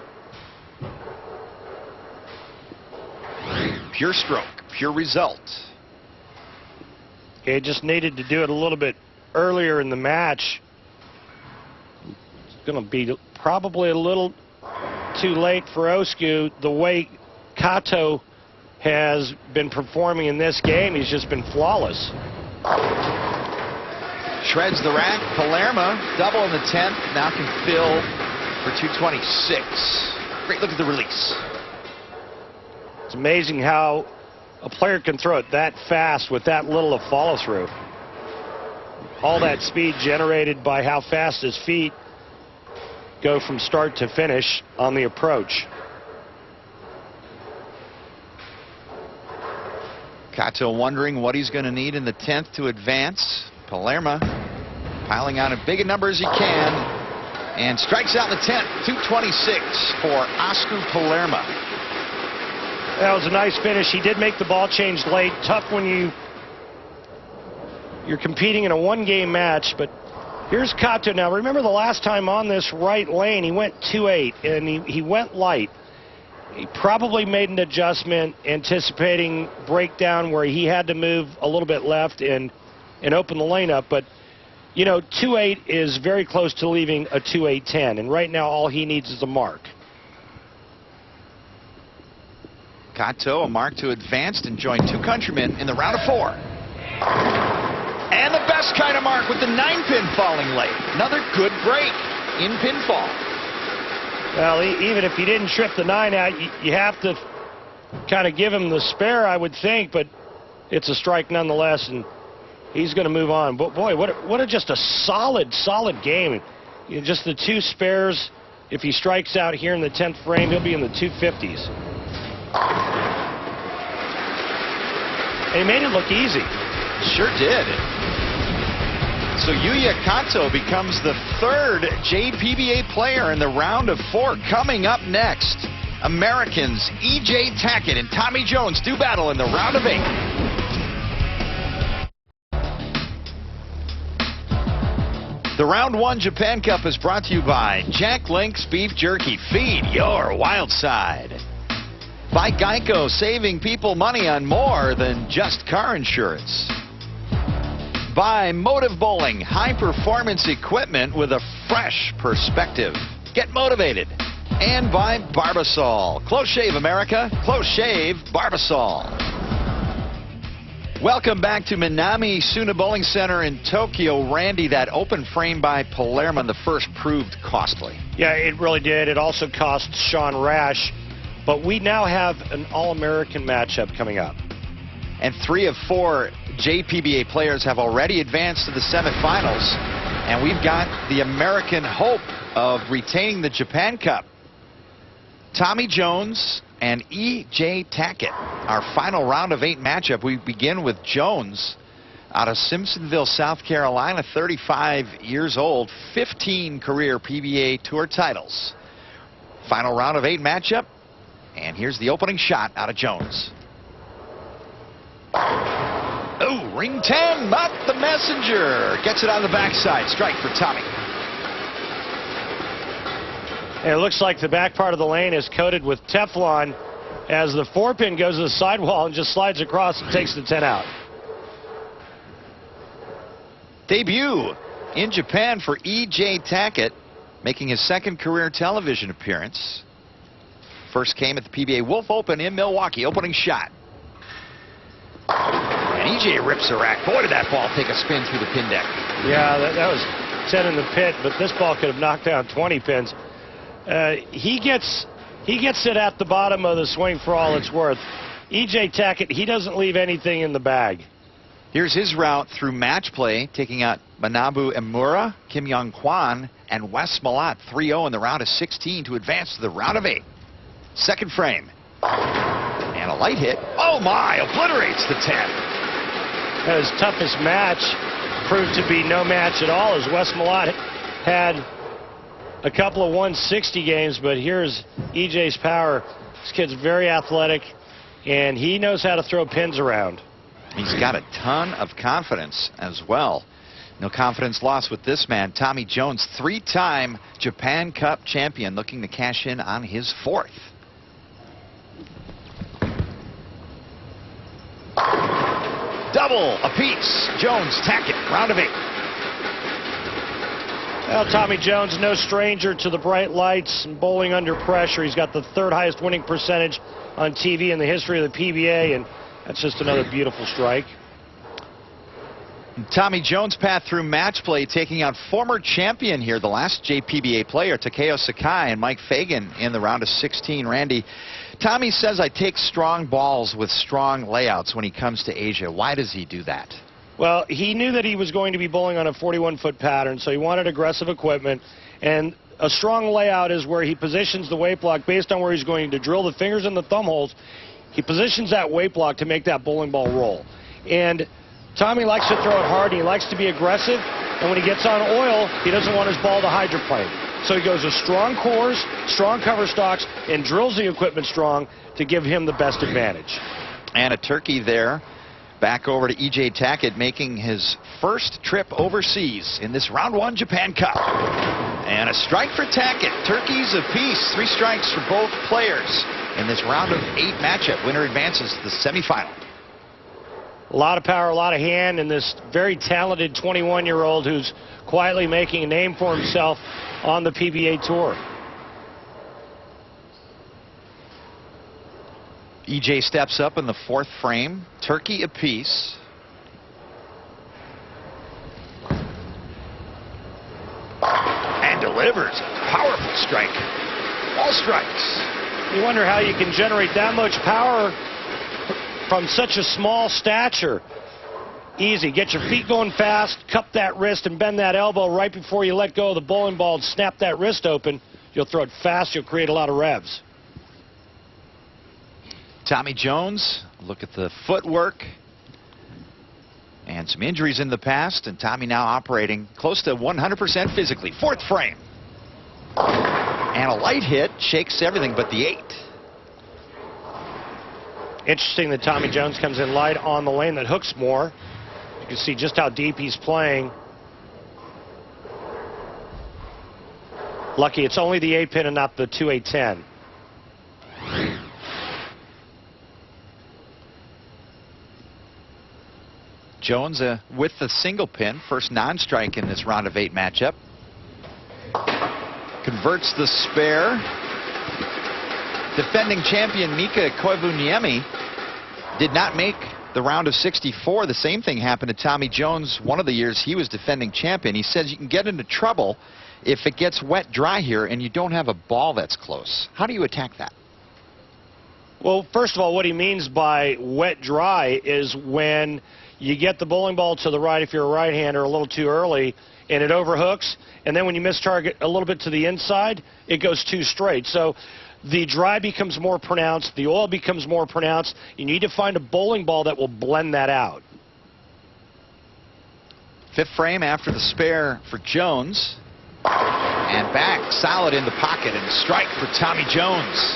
[SPEAKER 1] Pure stroke, pure result.
[SPEAKER 2] He just needed to do it a little bit earlier in the match. It's going to be probably a little too late for Osku. The way Kato has been performing in this game, he's just been flawless.
[SPEAKER 1] Shreds the rack. Polarma, double in the 10th, now can fill for 226. Great look at the release.
[SPEAKER 2] It's amazing how a player can throw it that fast with that little of follow-through. All that speed generated by how fast his feet go from start to finish on the approach.
[SPEAKER 1] Kato wondering what he's going to need in the 10th to advance. Polarma piling on as big a number as he can and strikes out in the 10th. 226 for Asku Polarma.
[SPEAKER 2] That was a nice finish. He did make the ball change late. Tough when you're competing in a one-game match, but here's Kato now. Remember the last time on this right lane, he went 2-8, and he went light. He probably made an adjustment anticipating breakdown where he had to move a little bit left and open the lane up, but you know, 2-8 is very close to leaving a 2-8-10, and right now all he needs is a mark.
[SPEAKER 1] Kato, a mark to advance and join two countrymen in the round of 4. And the best kind of mark with the 9-pin falling late. Another good break in pinfall.
[SPEAKER 2] Well, even if he didn't trip the 9 out, you have to kind of give him the spare, I would think, but it's a strike nonetheless, and he's going to move on. But boy, what just a solid game. You know, just the 2 spares. If he strikes out here in the 10th frame, he'll be in the 250s. And he made it look easy.
[SPEAKER 1] Sure did. So Yuya Kato becomes the 3rd JPBA player in the round of 4. Coming up next, Americans E.J. Tacket and Tommy Jones do battle in the round of 8. The Round 1 Japan Cup is brought to you by Jack Link's Beef Jerky. Feed your wild side. By Geico, saving people money on more than just car insurance. By Motive Bowling, high-performance equipment with a fresh perspective. Get motivated. And by Barbasol. Close shave, America. Close shave, Barbasol. Welcome back to Minami Suna Bowling Center in Tokyo. Randy, that open frame by Polarma, the first, proved costly.
[SPEAKER 2] Yeah, it really did. It also cost Sean Rash. But we now have an All-American matchup coming up.
[SPEAKER 1] And 3 of 4 JPBA players have already advanced to the semifinals. And we've got the American hope of retaining the Japan Cup. Tommy Jones and E.J. Tacket. Our final round of 8 matchup. We begin with Jones out of Simpsonville, South Carolina, 35 years old, 15 career PBA Tour titles. Final round of 8 matchup. And here's the opening shot out of Jones. Oh, ring 10, not the messenger. Gets it on the backside. Strike for Tommy.
[SPEAKER 2] And it looks like the back part of the lane is coated with Teflon as the 4-pin goes to the sidewall and just slides across and takes the 10 out.
[SPEAKER 1] Debut in Japan for E.J. Tacket, making his 2nd career television appearance. First came at the PBA Wolf Open in Milwaukee. Opening shot. And E.J. rips a rack. Boy, did that ball take a spin through the pin deck.
[SPEAKER 2] Yeah, that was 10 in the pit, but this ball could have knocked down 20 pins. He gets it at the bottom of the swing for all it's worth. E.J. Tacket, he doesn't leave anything in the bag.
[SPEAKER 1] Here's his route through match play, taking out Manabu Emura, Kim Young Kwan, and Wes Malat 3-0 in the round of 16 to advance to the round of 8. 2nd frame. And a light hit. Oh my, obliterates the 10.
[SPEAKER 2] His toughest match proved to be no match at all, as Wes Malat had a couple of 160 games, but here's EJ's power. This kid's very athletic, and he knows how to throw pins around.
[SPEAKER 1] He's got a ton of confidence as well. No confidence lost with this man, Tommy Jones, 3-time Japan Cup champion, looking to cash in on his 4th. Double apiece. Jones, Tacket, round of 8.
[SPEAKER 2] Well, Tommy Jones, no stranger to the bright lights and bowling under pressure. He's got the 3rd highest winning percentage on TV in the history of the PBA, and that's just another beautiful strike.
[SPEAKER 1] Tommy Jones' path through match play, taking out former champion here, the last JPBA player, Takeo Sakai and Mike Fagan in the round of 16. Randy, Tommy says, I take strong balls with strong layouts when he comes to Asia. Why does he do that?
[SPEAKER 2] Well, he knew that he was going to be bowling on a 41-foot pattern, so he wanted aggressive equipment. And a strong layout is where he positions the weight block based on where he's going to drill the fingers and the thumb holes. He positions that weight block to make that bowling ball roll. And Tommy likes to throw it hard. He likes to be aggressive. And when he gets on oil, he doesn't want his ball to hydroplane. So he goes with strong cores, strong cover stocks, and drills the equipment strong to give him the best advantage.
[SPEAKER 1] And a turkey there. Back over to E.J. Tacket, making his first trip overseas in this round 1 Japan Cup. And a strike for Tacket. Turkeys apiece. 3 strikes for both players in this round of 8 matchup. Winner advances to the semifinal.
[SPEAKER 2] A lot of power, a lot of hand, and this very talented 21-year-old who's quietly making a name for himself on the PBA Tour.
[SPEAKER 1] EJ steps up in the 4th frame. Turkey apiece. And delivers. Powerful strike. All strikes.
[SPEAKER 2] You wonder how you can generate that much power from such a small stature. Easy. Get your feet going fast, cup that wrist, and bend that elbow right before you let go of the bowling ball and snap that wrist open. You'll throw it fast. You'll create a lot of revs.
[SPEAKER 1] Tommy Jones, look at the footwork and some injuries in the past, and Tommy now operating close to 100% physically. 4th frame. And a light hit shakes everything but the 8.
[SPEAKER 2] Interesting that Tommy Jones comes in light on the lane that hooks more. You can see just how deep he's playing. Lucky it's only the 8-pin and not the 2-8-10.
[SPEAKER 1] Jones with the single pin, first non-strike in this round of 8 matchup. Converts the spare. Defending champion Mika Koivuniemi did not make the round of 64. The same thing happened to Tommy Jones one of the years he was defending champion. He says you can get into trouble if it gets wet dry here and you don't have a ball that's close. How do you attack that?
[SPEAKER 2] Well, first of all, what he means by wet dry is when you get the bowling ball to the right if you're a right-hander a little too early and it overhooks, and then when you miss target a little bit to the inside, it goes too straight. So the dry becomes more pronounced, the oil becomes more pronounced. You need to find a bowling ball that will blend that out.
[SPEAKER 1] 5th frame after the spare for Jones. And back solid in the pocket, and a strike for Tommy Jones.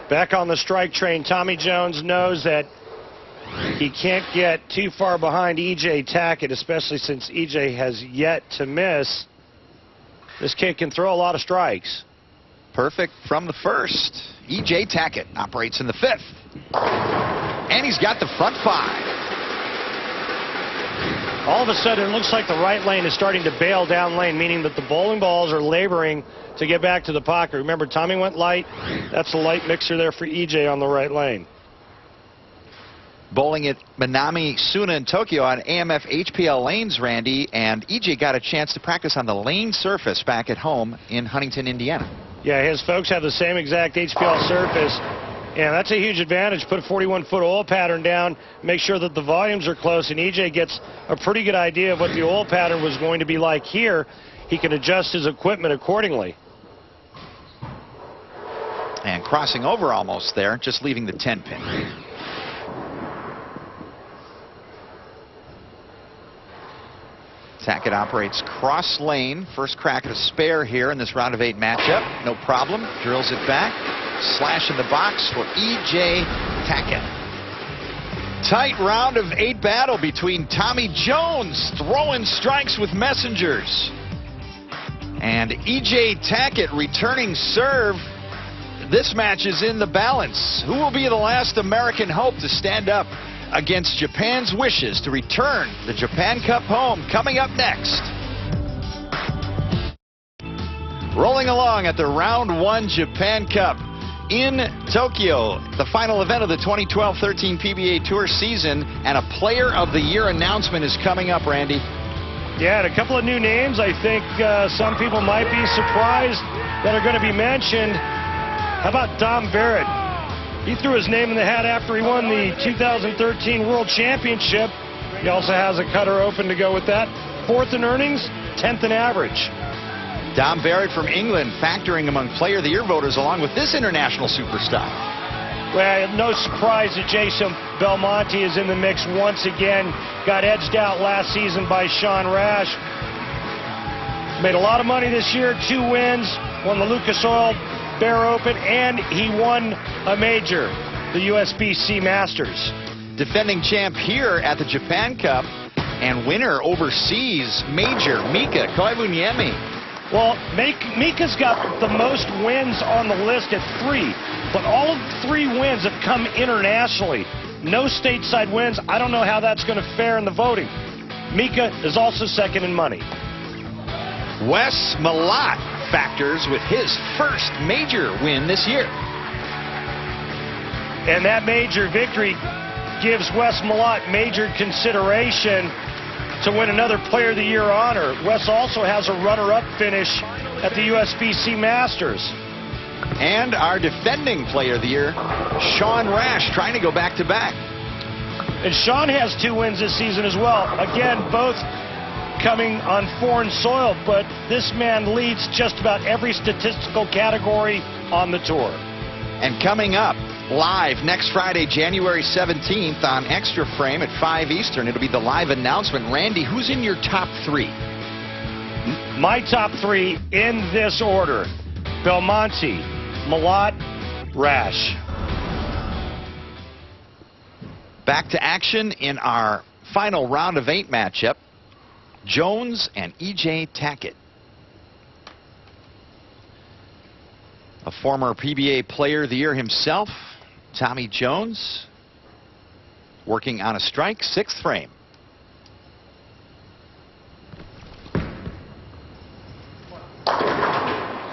[SPEAKER 2] Back on the strike train, Tommy Jones knows that he can't get too far behind E.J. Tacket, especially since E.J. has yet to miss. This kid can throw a lot of strikes.
[SPEAKER 1] Perfect from the 1st. E.J. Tacket operates in the 5th. And he's got the front 5.
[SPEAKER 2] All of a sudden, it looks like the right lane is starting to bail down lane, meaning that the bowling balls are laboring to get back to the pocket. Remember, Tommy went light. That's a light mixer there for E.J. on the right lane.
[SPEAKER 1] Bowling at Minami Suna in Tokyo on AMF HPL lanes, Randy, and E.J. got a chance to practice on the lane surface back at home in Huntington, Indiana.
[SPEAKER 2] Yeah, his folks have the same exact HPL surface, and that's a huge advantage. Put a 41-foot oil pattern down, make sure that the volumes are close, and E.J. gets a pretty good idea of what the oil pattern was going to be like here. He can adjust his equipment accordingly.
[SPEAKER 1] And crossing over almost there, just leaving the 10-pin. Tacket operates cross lane. First crack at a spare here in this round of 8 matchup. No problem. Drills it back. Slash in the box for E.J. Tacket. Tight round of 8 battle between Tommy Jones throwing strikes with messengers and E.J. Tacket returning serve. This match is in the balance. Who will be the last American hope to stand up against Japan's wishes to return the Japan Cup home? Coming up next. Rolling along at the Round 1 Japan Cup in Tokyo, the final event of the 2012-13 PBA Tour season, and a Player of the Year announcement is coming up, Randy.
[SPEAKER 2] Yeah, and a couple of new names I think some people might be surprised that are going to be mentioned. How about Dom Barrett? He threw his name in the hat after he won the 2013 World Championship. He also has a cutter open to go with that. 4th in earnings, 10th in average.
[SPEAKER 1] Dom Barrett from England factoring among Player of the Year voters along with this international superstar.
[SPEAKER 2] Well, no surprise that Jason Belmonte is in the mix once again. Got edged out last season by Sean Rash. Made a lot of money this year, 2 wins, won the Lucas Oil Bear Open, and he won a major, the USBC Masters.
[SPEAKER 1] Defending champ here at the Japan Cup and winner overseas major, Mika Koivuniemi.
[SPEAKER 2] Well, Mika's got the most wins on the list at 3, but all of 3 wins have come internationally. No stateside wins. I don't know how that's going to fare in the voting. Mika is also second in money.
[SPEAKER 1] Wes Malott factors with his first major win this year.
[SPEAKER 2] And that major victory gives Wes Malott major consideration to win another Player of the Year honor. Wes also has a runner-up finish at the USBC Masters.
[SPEAKER 1] And our defending Player of the Year, Sean Rash, trying to go back-to-back.
[SPEAKER 2] And Sean has 2 wins this season as well. Again, both coming on foreign soil, but this man leads just about every statistical category on the tour.
[SPEAKER 1] And coming up live next Friday, January 17th on Extra Frame at 5 Eastern, it'll be the live announcement. Randy, who's in your top 3?
[SPEAKER 2] My top 3 in this order: Belmonte, Malott, Rash.
[SPEAKER 1] Back to action in our final round of 8 matchup. Jones and E.J. Tacket. A former PBA Player of the Year himself, Tommy Jones, working on a strike, 6th frame.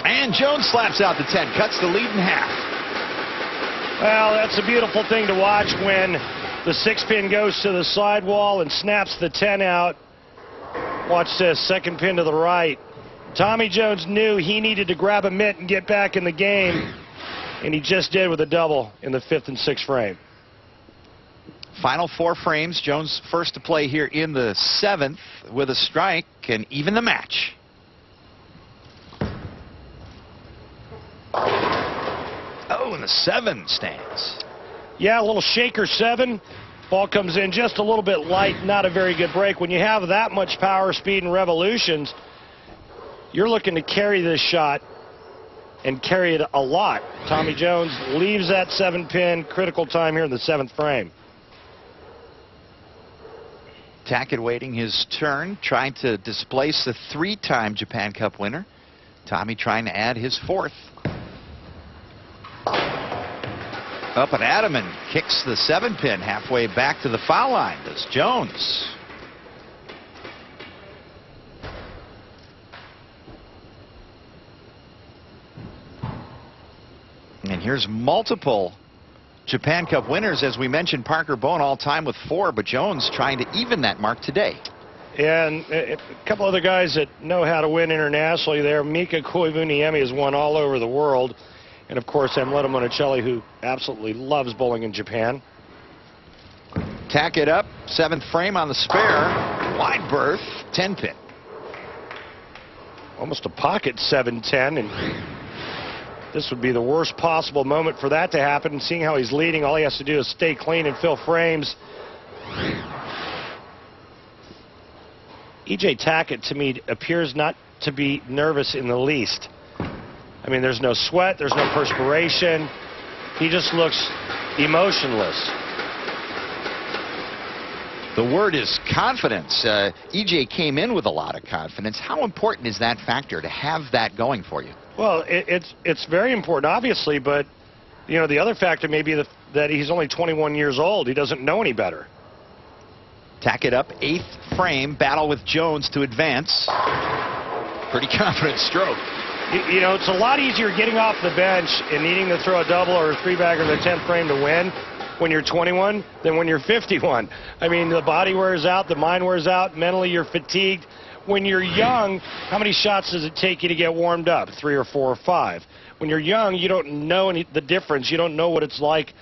[SPEAKER 1] And Jones slaps out the 10, cuts the lead in half.
[SPEAKER 2] Well, that's a beautiful thing to watch when the 6-pin goes to the sidewall and snaps the 10 out. Watch this, 2nd pin to the right. Tommy Jones knew he needed to grab a mitt and get back in the game, and he just did with a double in the 5th and 6th frame.
[SPEAKER 1] Final 4 frames. Jones first to play here in the 7th with a strike and even the match. Oh, and the 7 stands.
[SPEAKER 2] Yeah, a little shaker 7. Ball comes in just a little bit light, not a very good break. When you have that much power, speed, and revolutions, you're looking to carry this shot and carry it a lot. Tommy Jones leaves that 7-pin, critical time here in the 7th frame.
[SPEAKER 1] Tacket waiting his turn, trying to displace the 3-time Japan Cup winner. Tommy trying to add his 4th. Up and at him and kicks the 7-pin halfway back to the foul line. Does Jones. And here's multiple Japan Cup winners. As we mentioned, Parker Bowen all-time with 4, but Jones trying to even that mark today.
[SPEAKER 2] And a couple other guys that know how to win internationally there. Mika Koivuniemi has won all over the world. And, of course, Amleto Monicelli, who absolutely loves bowling in Japan.
[SPEAKER 1] Tacket up, 7th frame on the spare. Wide berth, 10-pin.
[SPEAKER 2] Almost a pocket 7-10, and this would be the worst possible moment for that to happen. And seeing how he's leading, all he has to do is stay clean and fill frames. E.J. Tacket, to me, appears not to be nervous in the least. I mean, there's no sweat, there's no perspiration. He just looks emotionless.
[SPEAKER 1] The word is confidence. EJ came in with a lot of confidence. How important is that factor to have that going for you?
[SPEAKER 2] Well, it's very important, obviously, but you know, the other factor may be that he's only 21 years old. He doesn't know any better.
[SPEAKER 1] Tacket up, 8th frame, battle with Jones to advance. Pretty confident stroke.
[SPEAKER 2] You know, it's a lot easier getting off the bench and needing to throw a double or a 3-bagger in the 10th frame to win when you're 21 than when you're 51. I mean, the body wears out, the mind wears out, mentally you're fatigued. When you're young, how many shots does it take you to get warmed up? 3 or 4 or 5. When you're young, you don't know the difference. You don't know what it's like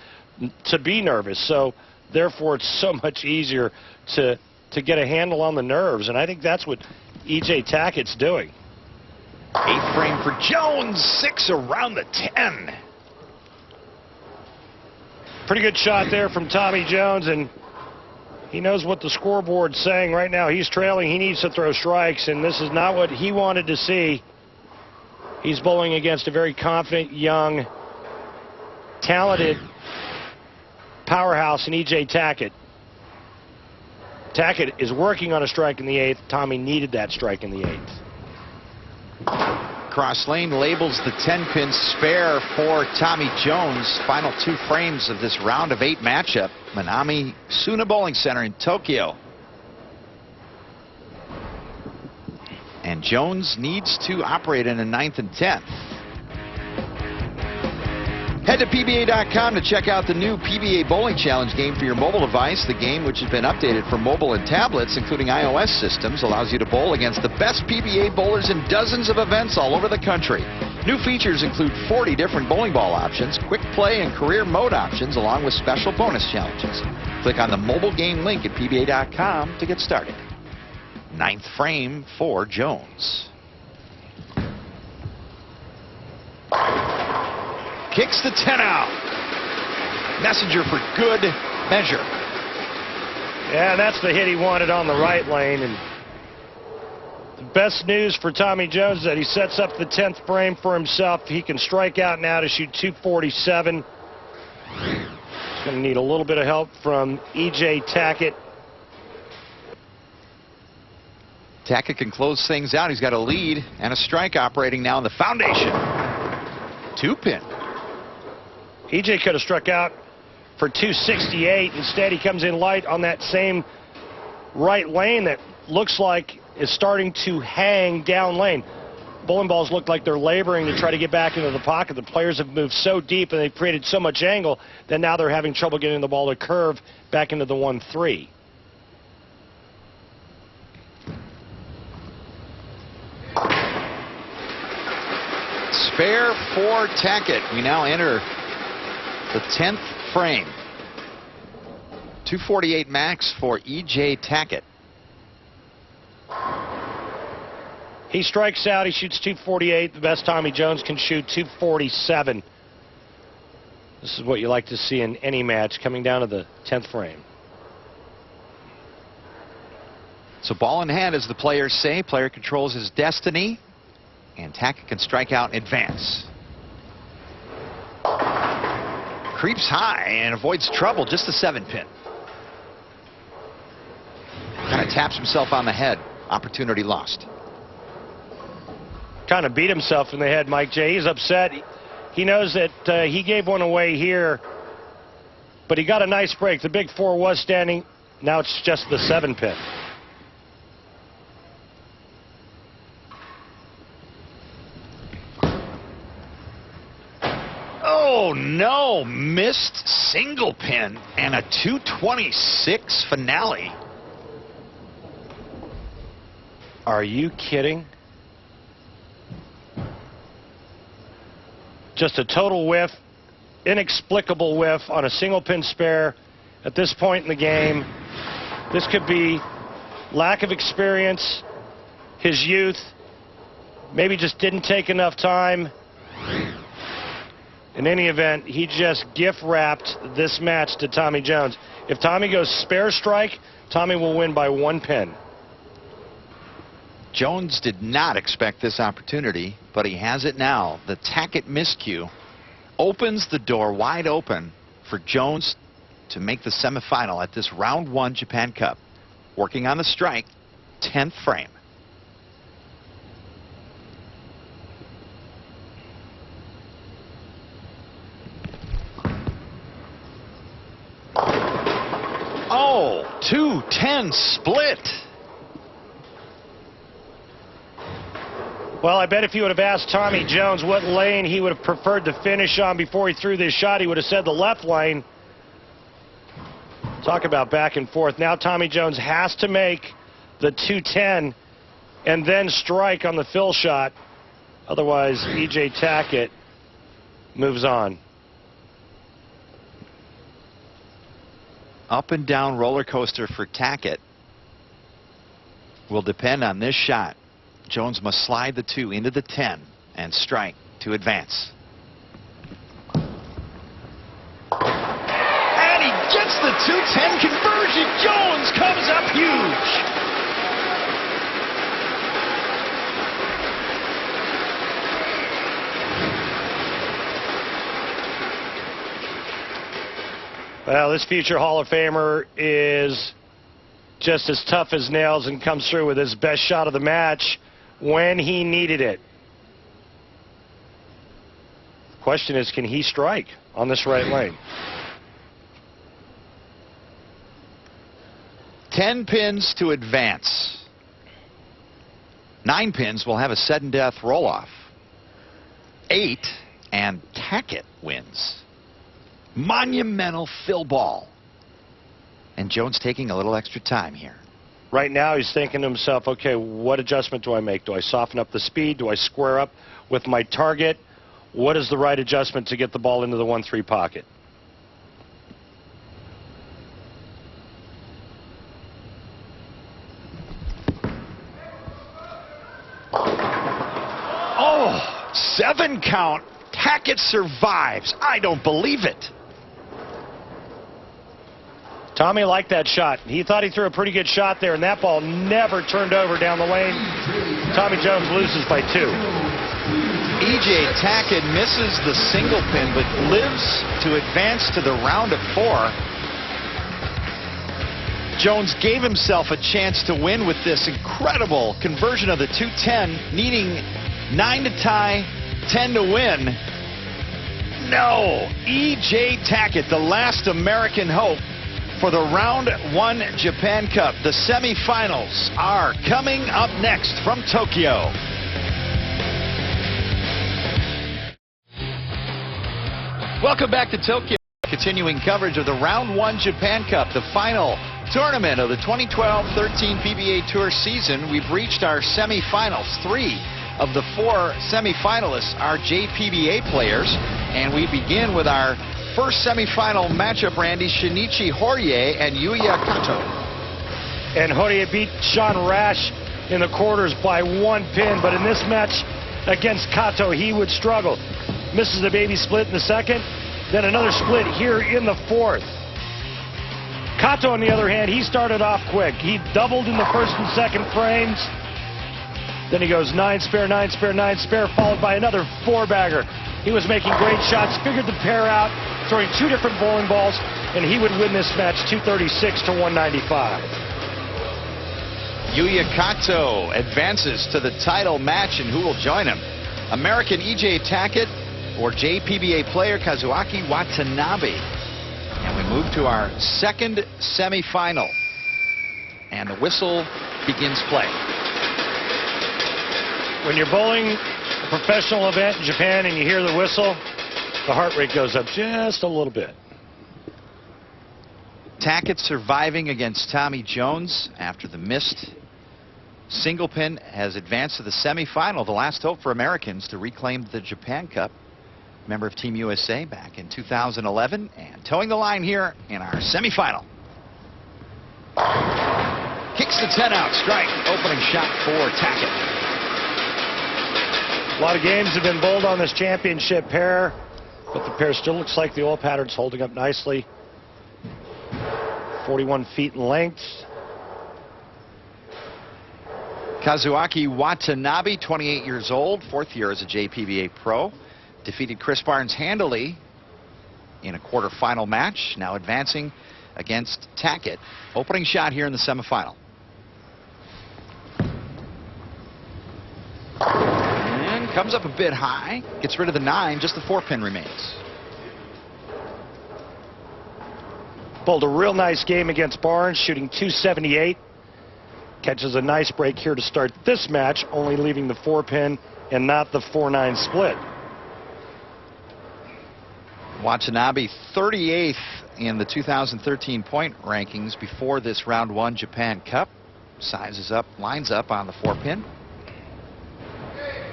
[SPEAKER 2] to be nervous. So, therefore, it's so much easier to get a handle on the nerves. And I think that's what E.J. Tacket's doing.
[SPEAKER 1] 8th frame for Jones, 6 around the 10.
[SPEAKER 2] Pretty good shot there from Tommy Jones, and he knows what the scoreboard's saying right now. He's trailing. He needs to throw strikes, and this is not what he wanted to see. He's bowling against a very confident, young, talented powerhouse in E.J. Tacket. Tacket is working on a strike in the 8th. Tommy needed that strike in the 8th.
[SPEAKER 1] Cross lane labels the 10-pin spare for Tommy Jones. Final 2 frames of this round of 8 matchup. Minami Suna Bowling Center in Tokyo. And Jones needs to operate in a 9th and 10th. Head to PBA.com to check out the new PBA Bowling Challenge game for your mobile device. The game, which has been updated for mobile and tablets, including iOS systems, allows you to bowl against the best PBA bowlers in dozens of events all over the country. New features include 40 different bowling ball options, quick play and career mode options, along with special bonus challenges. Click on the mobile game link at PBA.com to get started. 9th frame for Jones. Kicks the 10 out. Messenger for good measure.
[SPEAKER 2] Yeah, that's the hit he wanted on the right lane. And the best news for Tommy Jones is that he sets up the 10th frame for himself. He can strike out now to shoot 247. He's going to need a little bit of help from E.J. Tacket.
[SPEAKER 1] Tacket can close things out. He's got a lead and a strike operating now in the foundation. 2-pin.
[SPEAKER 2] E.J. could have struck out for 268. Instead, he comes in light on that same right lane that looks like is starting to hang down lane. Bowling balls look like they're laboring to try to get back into the pocket. The players have moved so deep and they've created so much angle that now they're having trouble getting the ball to curve back into the 1-3.
[SPEAKER 1] Spare for Tacket. We now enter the 10th frame. 248 max for E.J. Tacket.
[SPEAKER 2] He strikes out. He shoots 248. The best Tommy Jones can shoot 247. This is what you like to see in any match, coming down to the 10th frame.
[SPEAKER 1] So ball in hand, as the players say. Player controls his destiny. And Tacket can strike out and advance. Creeps high and avoids trouble. Just a 7-pin. Kind of taps himself on the head. Opportunity lost.
[SPEAKER 2] Kind of beat himself in the head, Mike J. He's upset. He knows that he gave one away here, but he got a nice break. The big 4 was standing. Now it's just the 7-pin.
[SPEAKER 1] Oh no, missed single pin and a 226 finale.
[SPEAKER 2] Are you kidding? Just a total whiff, inexplicable whiff on a single pin spare at this point in the game. This could be lack of experience, his youth, maybe just didn't take enough time. In any event, he just gift-wrapped this match to Tommy Jones. If Tommy goes spare strike, Tommy will win by 1 pin.
[SPEAKER 1] Jones did not expect this opportunity, but he has it now. The Tacket miscue opens the door wide open for Jones to make the semifinal at this round 1 Japan Cup. Working on the strike, 10th frame. Oh, 2-10 split.
[SPEAKER 2] Well, I bet if you would have asked Tommy Jones what lane he would have preferred to finish on before he threw this shot, he would have said the left lane. Talk about back and forth. Now Tommy Jones has to make the 210 and then strike on the fill shot. Otherwise, E.J. Tacket moves on.
[SPEAKER 1] Up and down roller coaster for Tacket. Will depend on this shot. Jones must slide the 2 into the 10 and strike to advance. 210 conversion. Jones comes up huge.
[SPEAKER 2] Well, this future Hall of Famer is just as tough as nails and comes through with his best shot of the match when he needed it. The question is, can he strike on this right lane?
[SPEAKER 1] 10 pins to advance. 9 pins will have a sudden death roll-off. 8, and Tacket wins. Monumental fill ball. And Jones taking a little extra time here.
[SPEAKER 2] Right now he's thinking to himself, okay, what adjustment do I make? Do I soften up the speed? Do I square up with my target? What is the right adjustment to get the ball into the 1-3 pocket?
[SPEAKER 1] Oh, 7 count. Tacket survives. I don't believe it.
[SPEAKER 2] Tommy liked that shot. He thought he threw a pretty good shot there, and that ball never turned over down the lane. Tommy Jones loses by 2.
[SPEAKER 1] E.J. Tacket misses the single pin, but lives to advance to the round of 4. Jones gave himself a chance to win with this incredible conversion of the 210, needing 9 to tie, 10 to win. No! E.J. Tacket, the last American hope for the Round 1 Japan Cup. The semifinals are coming up next from Tokyo. Welcome back to Tokyo. Continuing coverage of the Round 1 Japan Cup, the final tournament of the 2012-13 PBA Tour season. We've reached our semifinals. 3 of the 4 semifinalists are JPBA players, and we begin with our first semifinal matchup, Randy. Shinichi Hoier and Yuya Kato.
[SPEAKER 2] And Hoier beat Sean Rash in the quarters by 1 pin, but in this match against Kato, he would struggle. Misses the baby split in the second, then another split here in the 4th. Kato, on the other hand, he started off quick. He doubled in the first and second frames. Then he goes 9 spare, 9 spare, 9 spare, followed by another 4-bagger. He was making great shots, figured the pair out, throwing 2 different bowling balls, and he would win this match 236 to 195.
[SPEAKER 1] Yuya Kato advances to the title match, and who will join him? American E.J. Tacket or JPBA player Kazuaki Watanabe. And we move to our second semifinal. And the whistle begins play.
[SPEAKER 2] When you're bowling a professional event in Japan and you hear the whistle, the heart rate goes up just a little bit.
[SPEAKER 1] Tacket surviving against Tommy Jones after the missed single pin has advanced to the semifinal, the last hope for Americans to reclaim the Japan Cup. Member of Team USA back in 2011, and towing the line here in our semifinal. Kicks the 10 out, strike, opening shot for Tacket.
[SPEAKER 2] A lot of games have been bowled on this championship pair, but the pair still looks like the oil pattern's holding up nicely. 41 feet in length.
[SPEAKER 1] Kazuaki Watanabe, 28 years old, 4th year as a JPBA pro. Defeated Chris Barnes handily in a quarterfinal match. Now advancing against Tacket. Opening shot here in the semifinal. And comes up a bit high. Gets rid of the 9. Just the 4-pin remains.
[SPEAKER 2] Bowled a real nice game against Barnes, shooting 278. Catches a nice break here to start this match, only leaving the 4-pin and not the 4-9 split.
[SPEAKER 1] Watanabe 38th in the 2013 point rankings before this Round 1 Japan Cup. Sizes up, lines up on the 4-pin.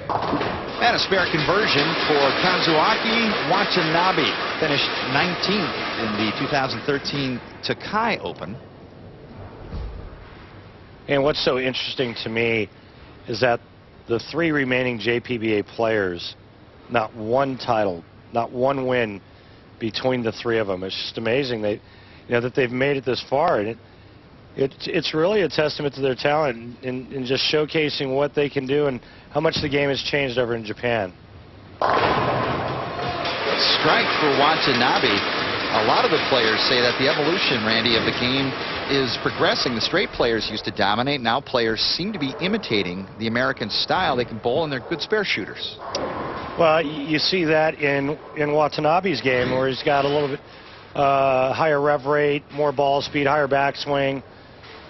[SPEAKER 1] And a spare conversion for Kazuaki Watanabe. Finished 19th in the 2013 Takai Open.
[SPEAKER 2] And what's so interesting to me is that the 3 remaining JPBA players, not one title, not one win between the 3 of them. It's just amazing. that they've made it this far, and it's really a testament to their talent in just showcasing what they can do and how much the game has changed over in Japan.
[SPEAKER 1] Strike for Watanabe. A lot of the players say that the evolution, Randy, of the game is progressing. The straight players used to dominate. Now players seem to be imitating the American style. They can bowl and they're good spare shooters.
[SPEAKER 2] Well, you see that in Watanabe's game, where he's got a little bit higher rev rate, more ball speed, higher backswing.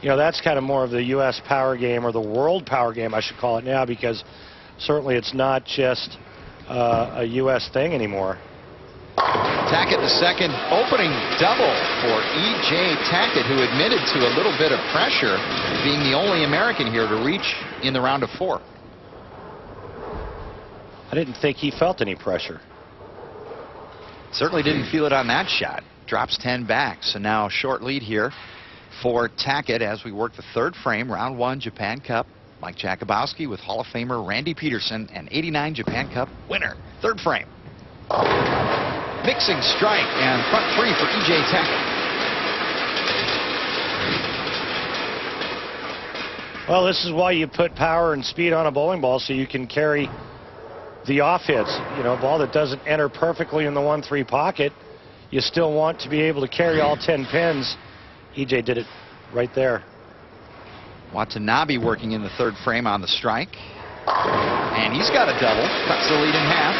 [SPEAKER 2] That's kind of more of the U.S. power game, or the world power game, I should call it now, because certainly it's not just a U.S. thing anymore.
[SPEAKER 1] Tacket the second opening double for E.J. Tacket, who admitted to a little bit of pressure, being the only American here to reach in the round of 4.
[SPEAKER 2] I didn't think he felt any pressure.
[SPEAKER 1] Certainly didn't feel it on that shot. Drops 10 back, so now short lead here for Tacket as we work the 3rd frame, round 1 Japan Cup. Mike Jakubowski with Hall of Famer Randy Peterson, an '89 Japan Cup winner. 3rd frame. Mixing strike and front 3 for E.J. Tacket.
[SPEAKER 2] Well, this is why you put power and speed on a bowling ball, so you can carry the off hits. A ball that doesn't enter perfectly in the 1-3 pocket, you still want to be able to carry all 10 pins. E.J. did it right there.
[SPEAKER 1] Watanabe working in the 3rd frame on the strike. And he's got a double. Cuts the lead in half.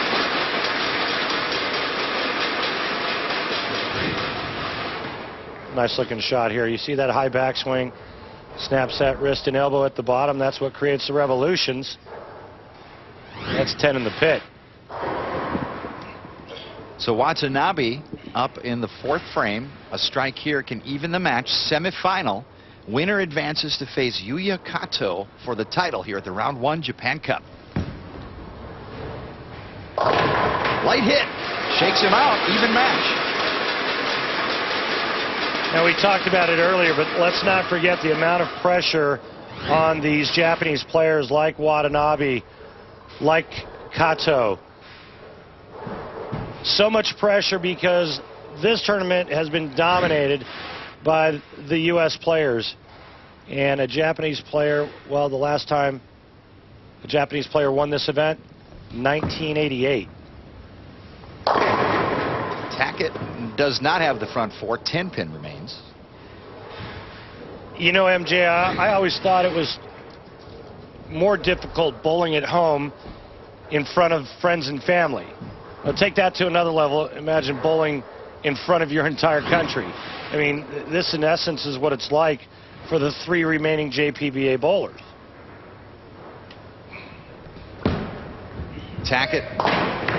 [SPEAKER 2] Nice looking shot here. You see that high backswing, snaps that wrist and elbow at the bottom. That's what creates the revolutions. That's 10 in the pit.
[SPEAKER 1] So Watanabe up in the 4th frame. A strike here can even the match. Semifinal. Winner advances to face Yuya Kato for the title here at the round 1 Japan Cup. Light hit. Shakes him out. Even match.
[SPEAKER 2] Now, we talked about it earlier, but let's not forget the amount of pressure on these Japanese players like Watanabe, like Kato. So much pressure because this tournament has been dominated by the U.S. players. And a Japanese player, well, the last time a Japanese player won this event, 1988.
[SPEAKER 1] Tacket does not have the front 4. 10-pin remains.
[SPEAKER 2] MJ, I always thought it was more difficult bowling at home in front of friends and family. Now, take that to another level. Imagine bowling in front of your entire country. I mean, this in essence is what it's like for the 3 remaining JPBA bowlers.
[SPEAKER 1] Tacket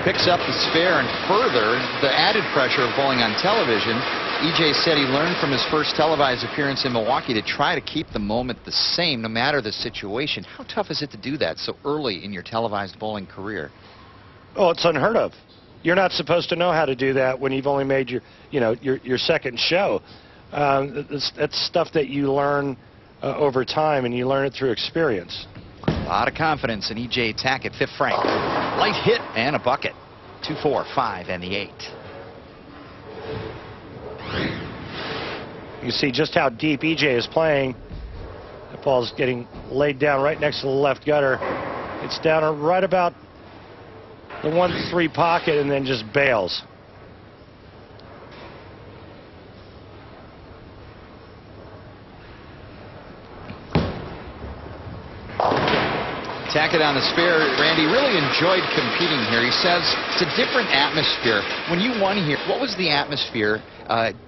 [SPEAKER 1] picks up the spare, and further the added pressure of bowling on television. E.J. said he learned from his first televised appearance in Milwaukee to try to keep the moment the same no matter the situation. How tough is it to do that so early in your televised bowling career?
[SPEAKER 2] Oh, it's unheard of. You're not supposed to know how to do that when you've only made your 2nd show. That's stuff that you learn over time, and you learn it through experience.
[SPEAKER 1] A lot of confidence in E.J. Tacket, 5th frame. Light hit and a bucket. 2, 4, 5, and the 8.
[SPEAKER 2] You see just how deep E.J. is playing. The ball's getting laid down right next to the left gutter. It's down right about the 1-3 pocket and then just bails.
[SPEAKER 1] Tacket on the spare. Randy really enjoyed competing here. He says it's a different atmosphere. When you won here, what was the atmosphere?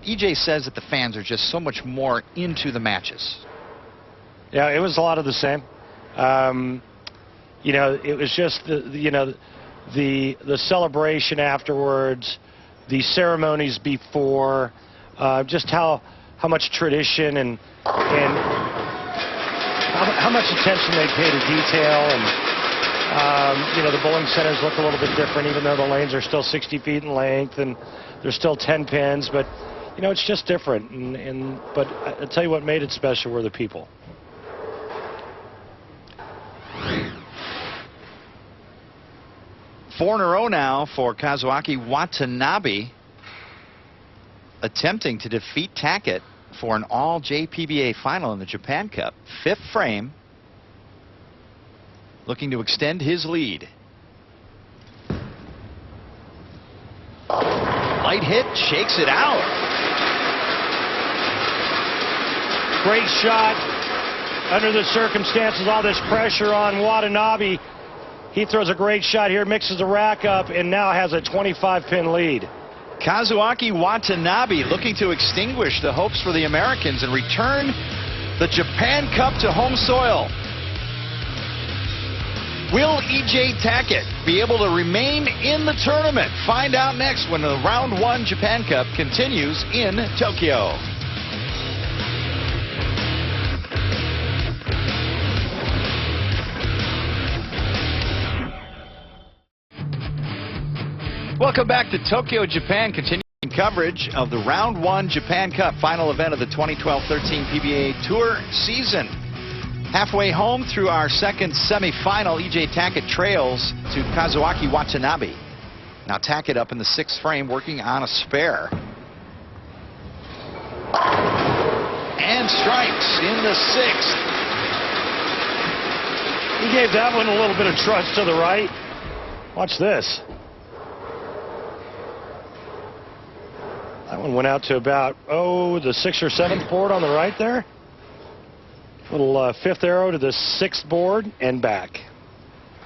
[SPEAKER 1] E.J. says that the fans are just so much more into the matches.
[SPEAKER 2] Yeah, it was a lot of the same. It was just the celebration afterwards, the ceremonies before, just how much tradition and how much attention they pay to detail, and the bowling centers look a little bit different, even though the lanes are still 60 feet in length and there's still 10 pins, but it's just different. But I tell you what made it special were the people. Four
[SPEAKER 1] in a row now for Kazuaki Watanabe. attempting to defeat Tacket for an all-JPBA final in the Japan Cup. 5th frame, looking to extend his lead. Light hit, shakes it out.
[SPEAKER 2] Great shot under the circumstances, all this pressure on Watanabi. He throws a great shot here, mixes the rack up, and now has a 25-pin lead.
[SPEAKER 1] Kazuaki Watanabe looking to extinguish the hopes for the Americans and return the Japan Cup to home soil. Will E.J. Tacket be able to remain in the tournament? Find out next when the Round 1 Japan Cup continues in Tokyo. Welcome back to Tokyo, Japan. Continuing coverage of the Round 1 Japan Cup, final event of the 2012-13 PBA Tour season. Halfway home through our second semifinal, E.J. Tacket trails to Kazuaki Watanabe. Now Tacket up in the 6th frame, working on a spare. And strikes in the 6th.
[SPEAKER 2] He gave that one a little bit of trust to the right. Watch this. That one went out to about, the 6th or 7th board on the right there. Little 5th arrow to the 6th board and back.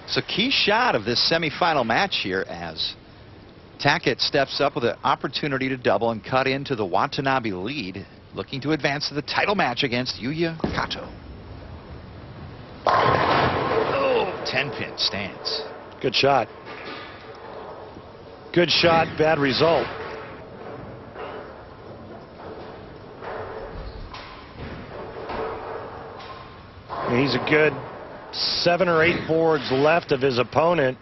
[SPEAKER 1] So key shot of this semifinal match here as Tacket steps up with an opportunity to double and cut into the Watanabe lead, looking to advance to the title match against Yuya Kato. 10-pin stance.
[SPEAKER 2] Good shot. Good shot, bad result. He's a good 7 or 8 boards left of his opponent,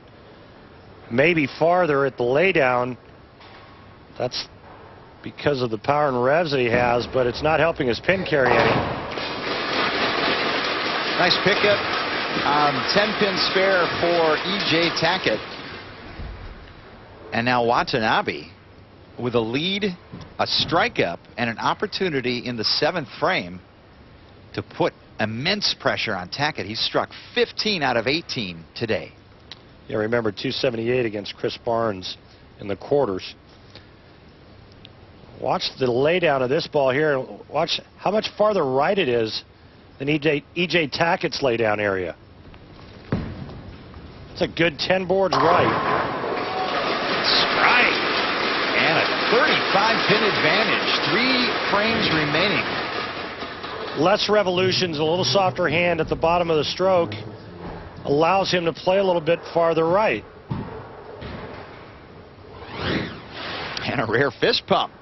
[SPEAKER 2] maybe farther at the laydown. That's because of the power and revs that he has, but it's not helping his pin carry any.
[SPEAKER 1] Nice pickup on 10-pin spare for E.J. Tacket. And now Watanabe with a lead, a strike up, and an opportunity in the 7th frame to put immense pressure on Tacket. He's struck 15 out of 18 today.
[SPEAKER 2] Yeah, remember 278 against Chris Barnes in the quarters. Watch the laydown of this ball here. Watch how much farther right it is than E.J. Tackett's laydown area. It's a good 10 boards right.
[SPEAKER 1] Strike. And a 35-pin advantage. 3 frames remaining.
[SPEAKER 2] Less revolutions, a little softer hand at the bottom of the stroke allows him to play a little bit farther right.
[SPEAKER 1] And a rare fist pump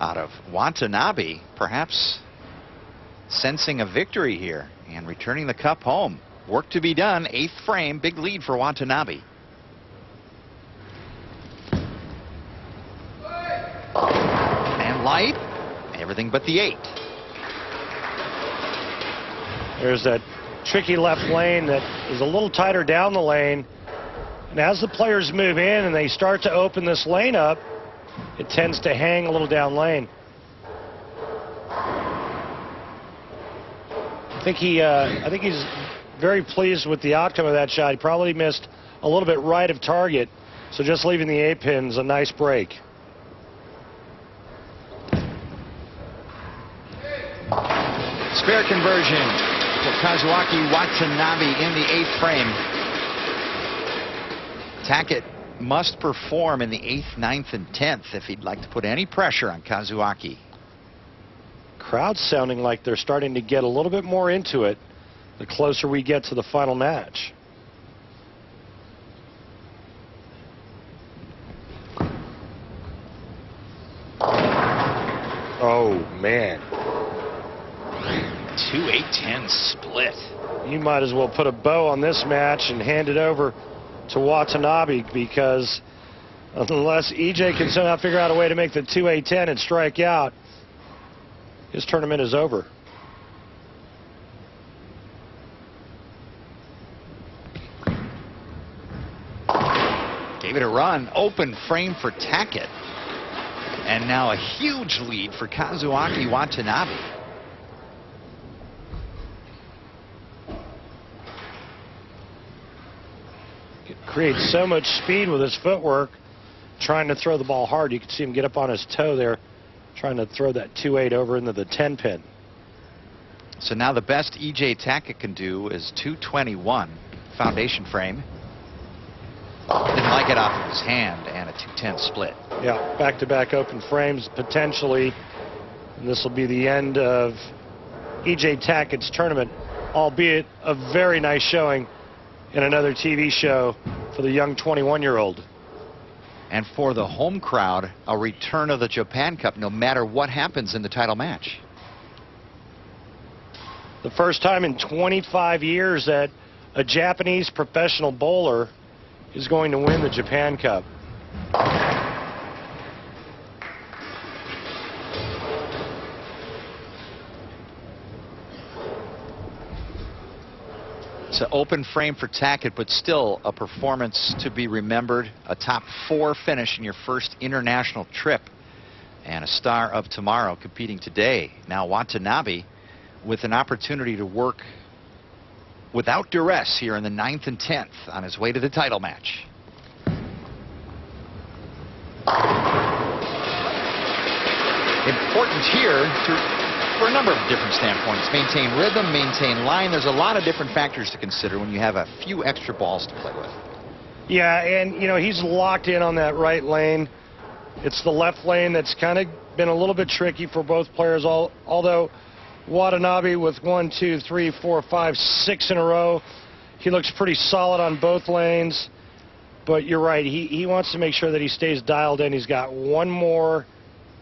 [SPEAKER 1] out of Watanabe, perhaps sensing a victory here and returning the cup home. Work to be done. 8th frame, big lead for Watanabe. And light, everything but the 8.
[SPEAKER 2] There's that tricky left lane that is a little tighter down the lane. And as the players move in and they start to open this lane up, it tends to hang a little down lane. I think he's very pleased with the outcome of that shot. He probably missed a little bit right of target. So just leaving the 8 pins, a nice break.
[SPEAKER 1] Spare conversion for Kazuaki Watanabe in the 8th frame. Tacket must perform in the 8th, 9th, and 10th if he'd like to put any pressure on Kazuaki.
[SPEAKER 2] Crowd's sounding like they're starting to get a little bit more into it the closer we get to the final match. Oh, man.
[SPEAKER 1] 2-8-10 split.
[SPEAKER 2] You might as well put a bow on this match and hand it over to Watanabe, because unless EJ can somehow figure out a way to make the 2-8-10 and strike out, his tournament is over. Gave
[SPEAKER 1] it a run. Open frame for Tacket. And now a huge lead for Kazuaki Watanabe.
[SPEAKER 2] Creates so much speed with his footwork, trying to throw the ball hard. You can see him get up on his toe there, trying to throw that 2-8 over into the 10 pin.
[SPEAKER 1] So now the best EJ Tacket can do is 221 foundation frame. Didn't like it off of his hand, and a 210 split.
[SPEAKER 2] Yeah, back-to-back open frames potentially. And this will be the end of EJ Tacket's tournament, albeit a very nice showing in another TV show for the young 21-year-old.
[SPEAKER 1] And for the home crowd, a return of the Japan Cup no matter what happens in the title match.
[SPEAKER 2] The first time in 25 years that a Japanese professional bowler is going to win the Japan Cup.
[SPEAKER 1] It's an open frame for Tacket, but still a performance to be remembered. A top 4 finish in your first international trip. And a star of tomorrow competing today. Now Watanabe with an opportunity to work without duress here in the 9th and 10th on his way to the title match. Important here for a number of different standpoints. Maintain rhythm, maintain line. There's a lot of different factors to consider when you have a few extra balls to play with.
[SPEAKER 2] Yeah, and you know, he's locked in on that right lane. It's the left lane that's kind of been a little bit tricky for both players, although Watanabe with 1, 2, 3, 4, 5, 6 in a row. He looks pretty solid on both lanes. But you're right, he wants to make sure that he stays dialed in. He's got one more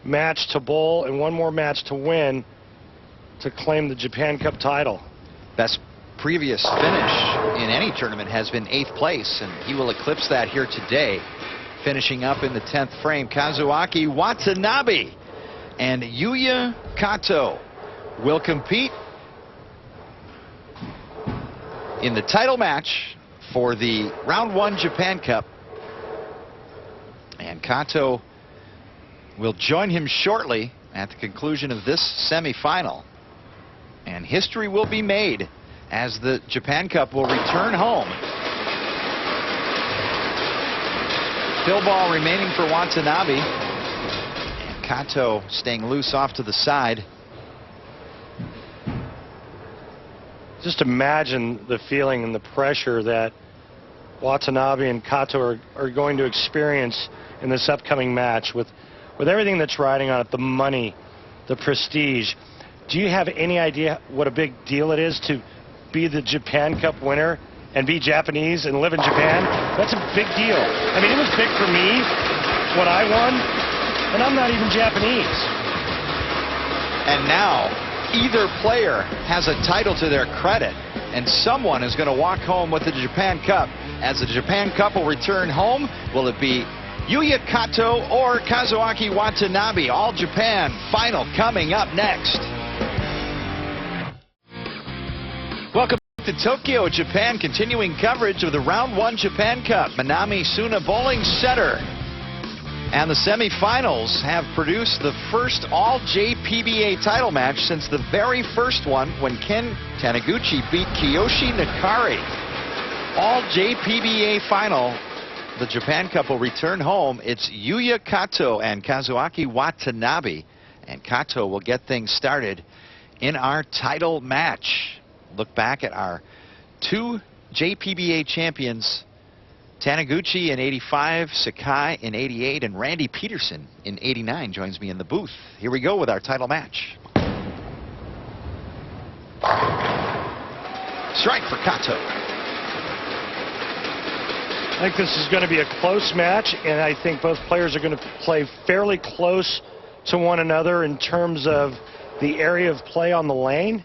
[SPEAKER 2] match to bowl and one more match to win to claim the Japan Cup title.
[SPEAKER 1] Best previous finish in any tournament has been 8th place, and he will eclipse that here today. Finishing up in the 10th frame, Kazuaki Watanabe and Yuya Kato will compete in the title match for the Round 1 Japan Cup. And Kato will join him shortly at the conclusion of this semifinal. And history will be made as the Japan Cup will return home. Fill ball remaining for Watanabe. And Kato staying loose off to the side.
[SPEAKER 2] Just imagine the feeling and the pressure that Watanabe and Kato are going to experience in this upcoming match with everything that's riding on it, the money, the prestige. Do you have any idea what a big deal it is to be the Japan Cup winner and be Japanese and live in Japan? That's a big deal. I mean, it was big for me when I won, and I'm not even Japanese.
[SPEAKER 1] And now either player has a title to their credit, and someone is going to walk home with the Japan Cup. As the Japan Cup will return home, will it be Yuya Kato or Kazuaki Watanabe? All Japan final coming up next. Welcome to Tokyo, Japan, continuing coverage of the Round 1 Japan Cup. Minami Suna Bowling Center. And the semifinals have produced the first all-JPBA title match since the very first one when Ken Taniguchi beat Kiyoshi Nakari. All-JPBA final. The Japan Cup will return home. It's Yuya Kato and Kazuaki Watanabe. And Kato will get things started in our title match. Look back at our 2 JPBA champions, Taniguchi in '85, Sakai in '88, and Randy Peterson in '89 joins me in the booth. Here we go with our title match. Strike for Kato.
[SPEAKER 2] I think this is going to be a close match, and I think both players are going to play fairly close to one another in terms of the area of play on the lane.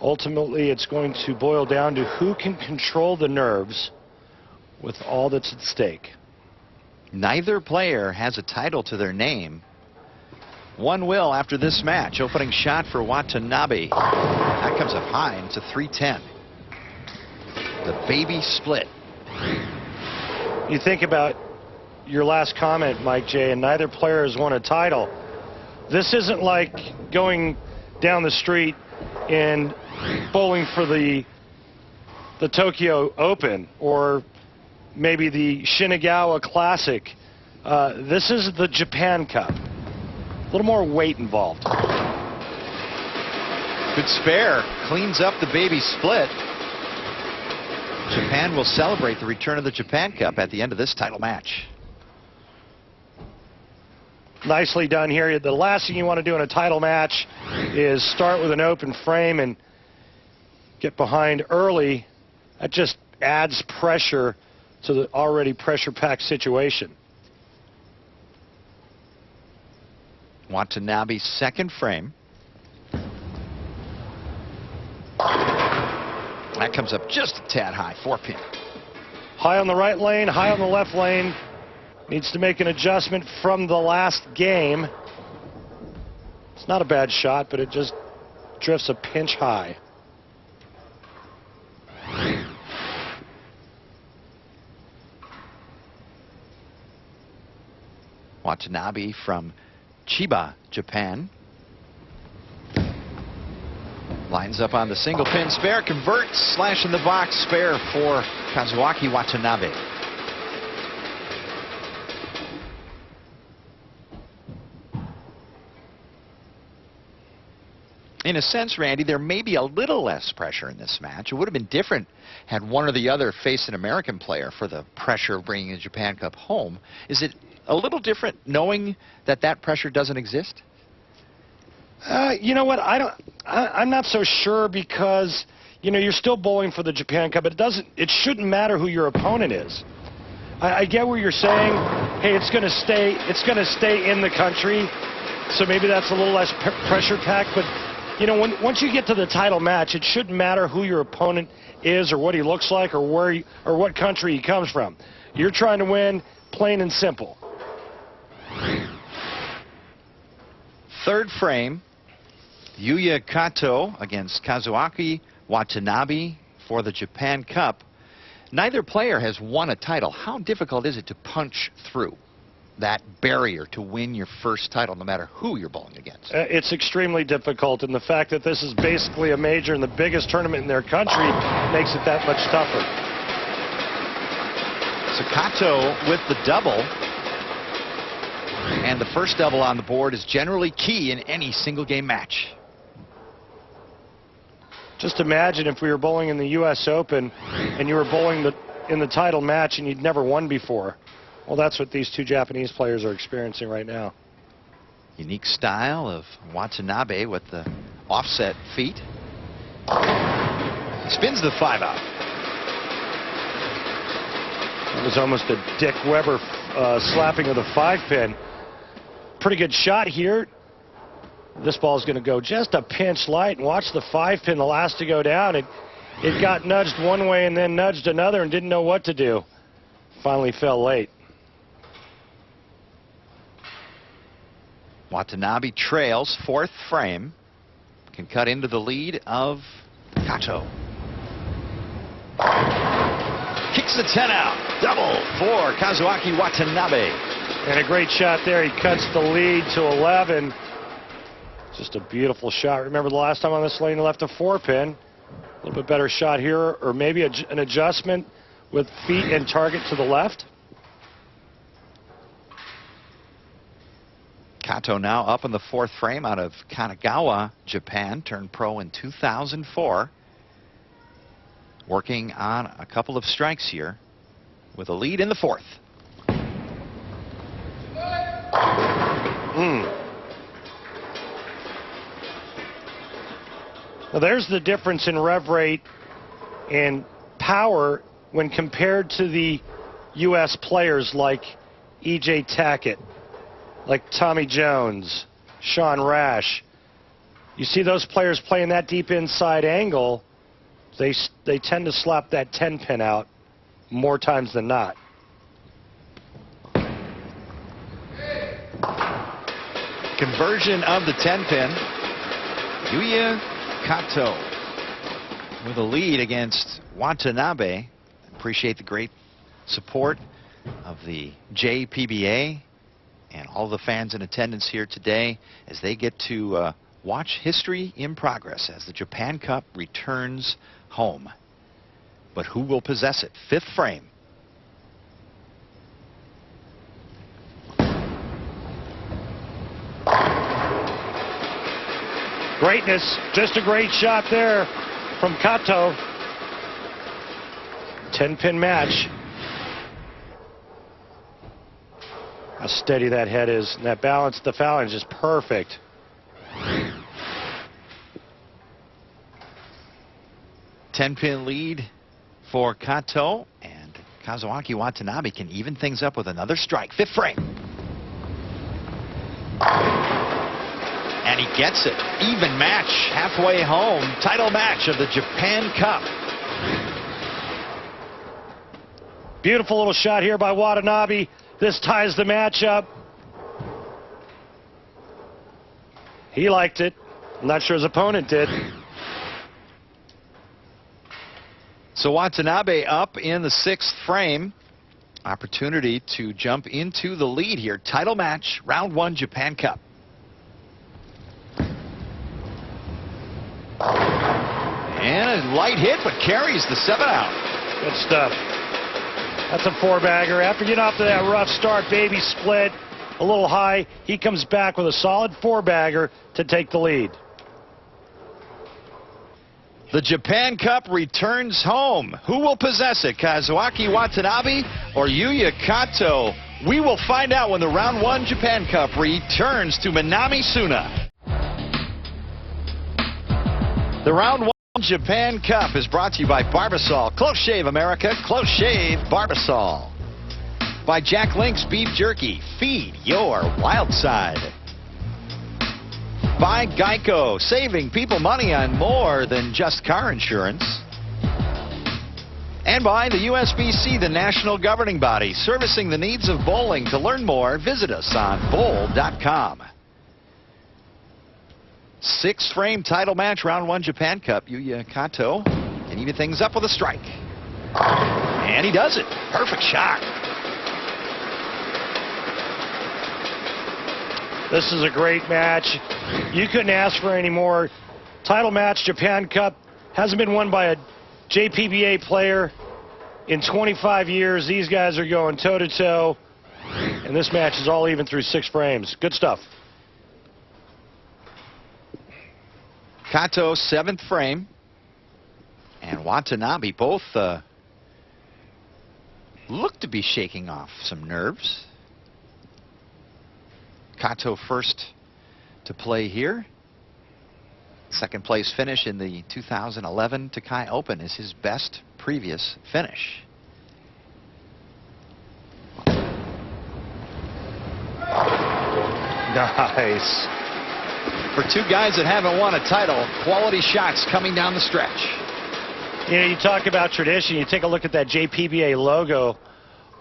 [SPEAKER 2] Ultimately, it's going to boil down to who can control the nerves with all that's at stake.
[SPEAKER 1] Neither player has a title to their name. One will after this match. Opening shot for Watanabe. That comes up high, and it's a 310. The baby split.
[SPEAKER 2] You think about your last comment, Mike J, and neither player has won a title. This isn't like going down the street and bowling for the Tokyo Open or maybe the Shinagawa Classic. This is the Japan Cup. A little more weight involved.
[SPEAKER 1] Good spare. Cleans up the baby split. Japan will celebrate the return of the Japan Cup at the end of this title match.
[SPEAKER 2] Nicely done here. The last thing you want to do in a title match is start with an open frame and get behind early. That just adds pressure to the already pressure-packed situation.
[SPEAKER 1] Watanabe's second frame. That comes up just a tad high, 4-pin.
[SPEAKER 2] High on the right lane, high on the left lane. Needs to make an adjustment from the last game. It's not a bad shot, but it just drifts a pinch high.
[SPEAKER 1] Watanabe from Chiba, Japan. Lines up on the single pin spare, converts, slash in the box, spare for Kazuaki Watanabe. In a sense, Randy, there may be a little less pressure in this match. It would have been different had one or the other faced an American player for the pressure of bringing the Japan Cup home. Is it a little different knowing that that pressure doesn't exist?
[SPEAKER 2] You know what? I'm not so sure because, you know, you're still bowling for the Japan Cup. It shouldn't matter who your opponent is. I get what you're saying. Hey, it's going to stay in the country, so maybe that's a little less pressure packed. But you know, once you get to the title match, it shouldn't matter who your opponent is or what he looks like or or what country he comes from. You're trying to win, plain and simple.
[SPEAKER 1] Third frame, Yuya Kato against Kazuaki Watanabe for the Japan Cup. Neither player has won a title. How difficult is it to punch through that barrier to win your first title, no matter who you're bowling against?
[SPEAKER 2] It's extremely difficult, and the fact that this is basically a major and the biggest tournament in their country makes it that much tougher.
[SPEAKER 1] So Kato with the double. And the first double on the board is generally key in any single game match.
[SPEAKER 2] Just imagine if we were bowling in the U.S. Open and you were bowling in the title match and you'd never won before. Well, that's what these two Japanese players are experiencing right now.
[SPEAKER 1] Unique style of Watanabe with the offset feet. Spins the 5-out.
[SPEAKER 2] It was almost a Dick Weber slapping of the 5-pin. Pretty good shot here. This ball is going to go just a pinch light, and watch the 5-pin, the last to go down. It got nudged one way and then nudged another and didn't know what to do. Finally fell late.
[SPEAKER 1] Watanabe trails, fourth frame. Can cut into the lead of Kato. Kicks the 10 out. Double for Kazuaki Watanabe.
[SPEAKER 2] And a great shot there. He cuts the lead to 11. Just a beautiful shot. Remember the last time on this lane he left a 4-pin. A little bit better shot here, or maybe an adjustment with feet and target to the left.
[SPEAKER 1] Kato now up in the fourth frame out of Kanagawa, Japan. Turned pro in 2004. Working on a couple of strikes here with a lead in the fourth.
[SPEAKER 2] Now there's the difference in rev rate and power when compared to the U.S. players like E.J. Tacket, like Tommy Jones, Sean Rash. You see those players playing that deep inside angle, they tend to slap that 10-pin out more times than not.
[SPEAKER 1] Conversion of the 10-pin. Yuya Kato with a lead against Watanabe. Appreciate the great support of the JPBA and all the fans in attendance here today as they get to watch history in progress as the Japan Cup returns home. But who will possess it? Fifth frame.
[SPEAKER 2] Greatness. Just a great shot there from Kato. 10-pin match. How steady that head is. And that balance, the foul is just perfect.
[SPEAKER 1] Ten-pin lead for Kato, and Kazuaki Watanabe can even things up with another strike. Fifth frame. And he gets it. Even match halfway home. Title match of the Japan Cup.
[SPEAKER 2] Beautiful little shot here by Watanabe. This ties the match up. He liked it. I'm not sure his opponent did.
[SPEAKER 1] So Watanabe up in the sixth frame. Opportunity to jump into the lead here. Title match, round one, Japan Cup. And a light hit, but carries the 7 out.
[SPEAKER 2] Good stuff. That's a four-bagger. After getting off to that rough start, baby split a little high. He comes back with a solid four-bagger to take the lead.
[SPEAKER 1] The Japan Cup returns home. Who will possess it, Kazuaki Watanabe or Yuya Kato? We will find out when the round one Japan Cup returns to Minami-Suna. The round one Japan Cup is brought to you by Barbasol. Close Shave America, Close Shave Barbasol. By Jack Link's Beef Jerky, feed your wild side. By Geico, saving people money on more than just car insurance. And by the USBC, the national governing body, servicing the needs of bowling. To learn more, visit us on bowl.com. Sixth frame title match, round one Japan Cup. Yuya Kato can even things up with a strike. And he does it. Perfect shot.
[SPEAKER 2] This is a great match. You couldn't ask for any more. Title match, Japan Cup. Hasn't been won by a JPBA player in 25 years. These guys are going toe-to-toe. And this match is all even through 6 frames. Good stuff.
[SPEAKER 1] Kato, 7th frame, and Watanabe both look to be shaking off some nerves. Kato first to play here. Second place finish in the 2011 Takai Open is his best previous finish.
[SPEAKER 2] Nice.
[SPEAKER 1] For two guys that haven't won a title, quality shots coming down the stretch.
[SPEAKER 2] You know, you talk about tradition. You take a look at that JPBA logo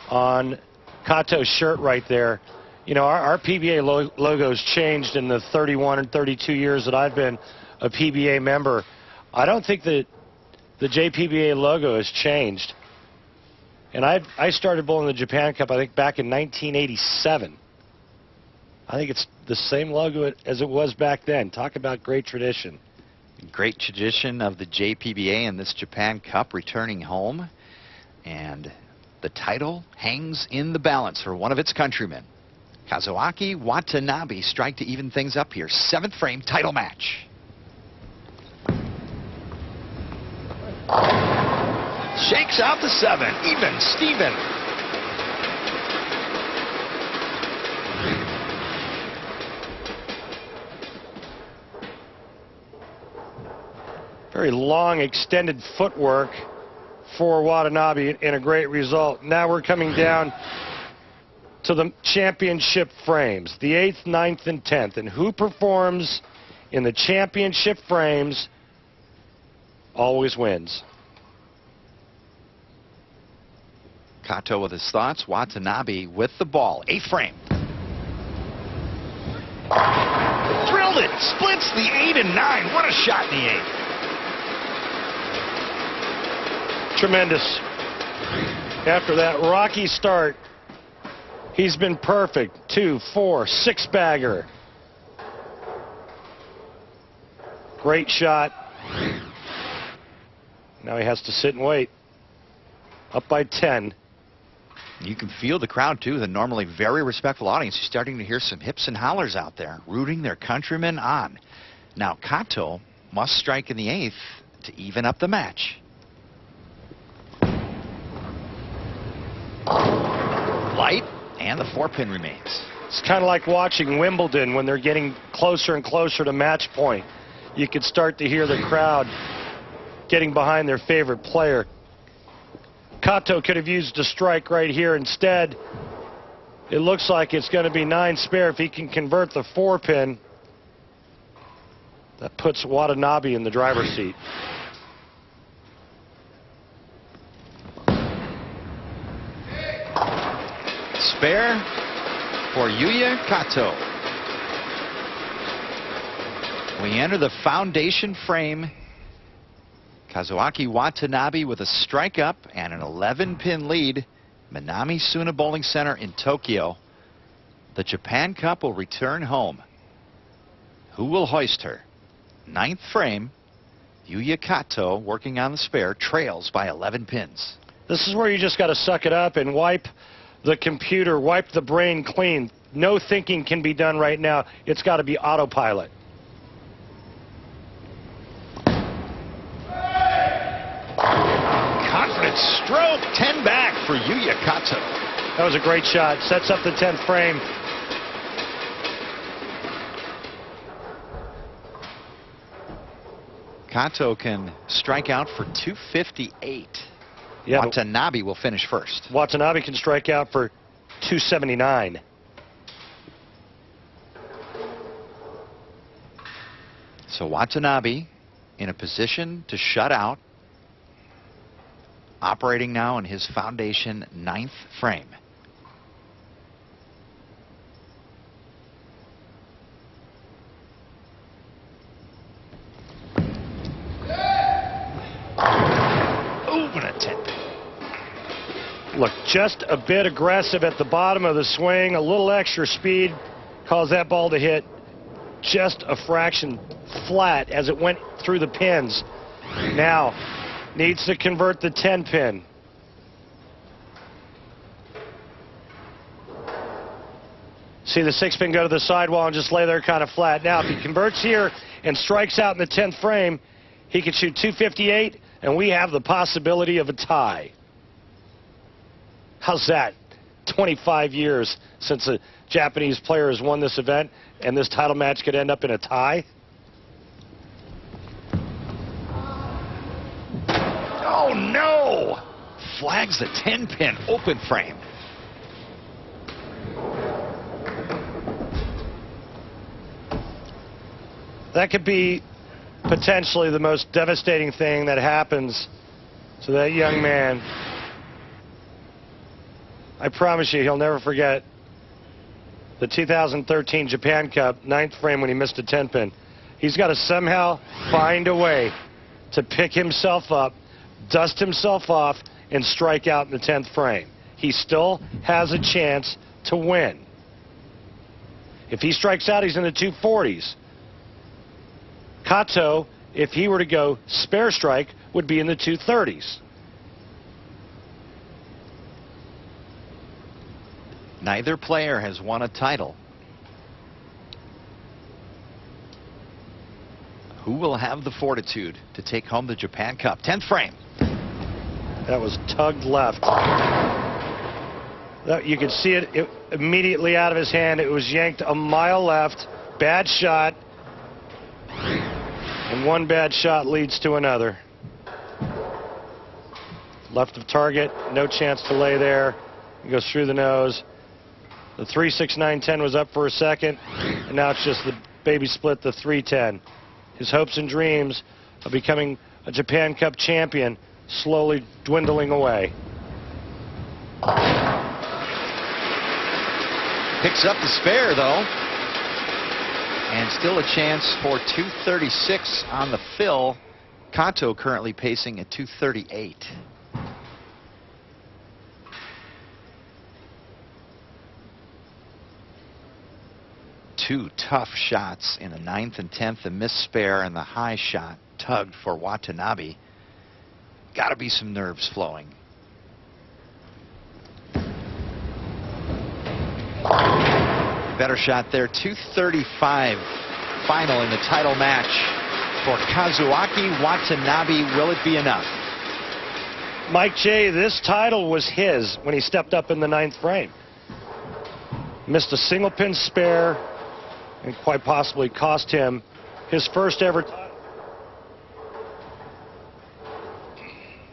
[SPEAKER 2] on Kato's shirt right there. You know, our PBA logo's changed in the 31 and 32 years that I've been a PBA member. I don't think that the JPBA logo has changed. And I started bowling the Japan Cup, I think, back in 1987. I think it's the same logo as it was back then. Talk about great tradition.
[SPEAKER 1] Great tradition of the JPBA and this Japan Cup returning home. And the title hangs in the balance for one of its countrymen. Kazuaki Watanabe strike to even things up here. 7th frame title match. Shakes out the 7. Even Steven.
[SPEAKER 2] Very long, extended footwork for Watanabe and a great result. Now we're coming down to the championship frames, the 8th, 9th, and 10th. And who performs in the championship frames always wins.
[SPEAKER 1] Kato with his thoughts. Watanabe with the ball. 8th frame. Drilled it. Splits the 8 and 9. What a shot in the 8th.
[SPEAKER 2] Tremendous. After that rocky start, He's been perfect. 2, 4, 6-bagger. Great shot. Now he has to sit and wait. Up by 10.
[SPEAKER 1] You can feel the crowd, too, the normally very respectful audience. You're starting to hear some hips and hollers out there, rooting their countrymen on. Now, Kato must strike in the 8th to even up the match. Light, and the 4-pin remains.
[SPEAKER 2] It's kind of like watching Wimbledon when they're getting closer and closer to match point. You could start to hear the crowd getting behind their favorite player. Kato could have used a strike right here. Instead, it looks like it's going to be 9 spare if he can convert the 4-pin. That puts Watanabi in the driver's seat.
[SPEAKER 1] Spare for Yuya Kato. We enter the foundation frame. Kazuaki Watanabe with a strike up and an 11-pin lead. Minami Suna Bowling Center in Tokyo. The Japan Cup will return home. Who will hoist her? 9th frame. Yuya Kato, working on the spare, trails by 11 pins.
[SPEAKER 2] This is where you just got to suck it up and wipe the computer, wipe the brain clean. No thinking can be done right now. It's got to be autopilot.
[SPEAKER 1] Confident stroke, 10 back for Yuya Kato.
[SPEAKER 2] That was a great shot. Sets up the 10th frame.
[SPEAKER 1] Kato can strike out for 258.
[SPEAKER 2] Yeah,
[SPEAKER 1] Watanabe will finish first.
[SPEAKER 2] Watanabe can strike out for 279.
[SPEAKER 1] So Watanabe in a position to shut out. Operating now in his foundation 9th frame. Ooh, and a 10.
[SPEAKER 2] Look, just a bit aggressive at the bottom of the swing. A little extra speed caused that ball to hit just a fraction flat as it went through the pins. Now, needs to convert the 10-pin. See the 6-pin go to the sidewall and just lay there kind of flat. Now, if he converts here and strikes out in the 10th frame, he could shoot 258, and we have the possibility of a tie. How's that? 25 years since a Japanese player has won this event, and this title match could end up in a tie?
[SPEAKER 1] Oh, no! Flags the 10-pin open frame.
[SPEAKER 2] That could be potentially the most devastating thing that happens to that young man. I promise you, he'll never forget the 2013 Japan Cup 9th frame when he missed a 10-pin. He's got to somehow find a way to pick himself up, dust himself off, and strike out in the 10th frame. He still has a chance to win. If he strikes out, he's in the 240s. Kato, if he were to go spare strike, would be in the 230s.
[SPEAKER 1] Neither player has won a title. Who will have the fortitude to take home the Japan Cup? 10th frame.
[SPEAKER 2] That was tugged left. You could see it immediately out of his hand. It was yanked a mile left. Bad shot. And one bad shot leads to another. Left of target. No chance to lay there. He goes through the nose. The 3-6-9-10 was up for a second. And now it's just the baby split, the 3-10. His hopes and dreams of becoming a Japan Cup champion slowly dwindling away.
[SPEAKER 1] Picks up the spare, though. And still a chance for 236 on the fill. Kato currently pacing at 238. Two tough shots in the 9th and 10th, the missed spare and the high shot tugged for Watanabe. Got to be some nerves flowing. Better shot there. 235 final in the title match for Kazuaki Watanabe. Will it be enough?
[SPEAKER 2] Mike J., this title was his when he stepped up in the 9th frame. Missed a single pin spare and quite possibly cost him his first ever title.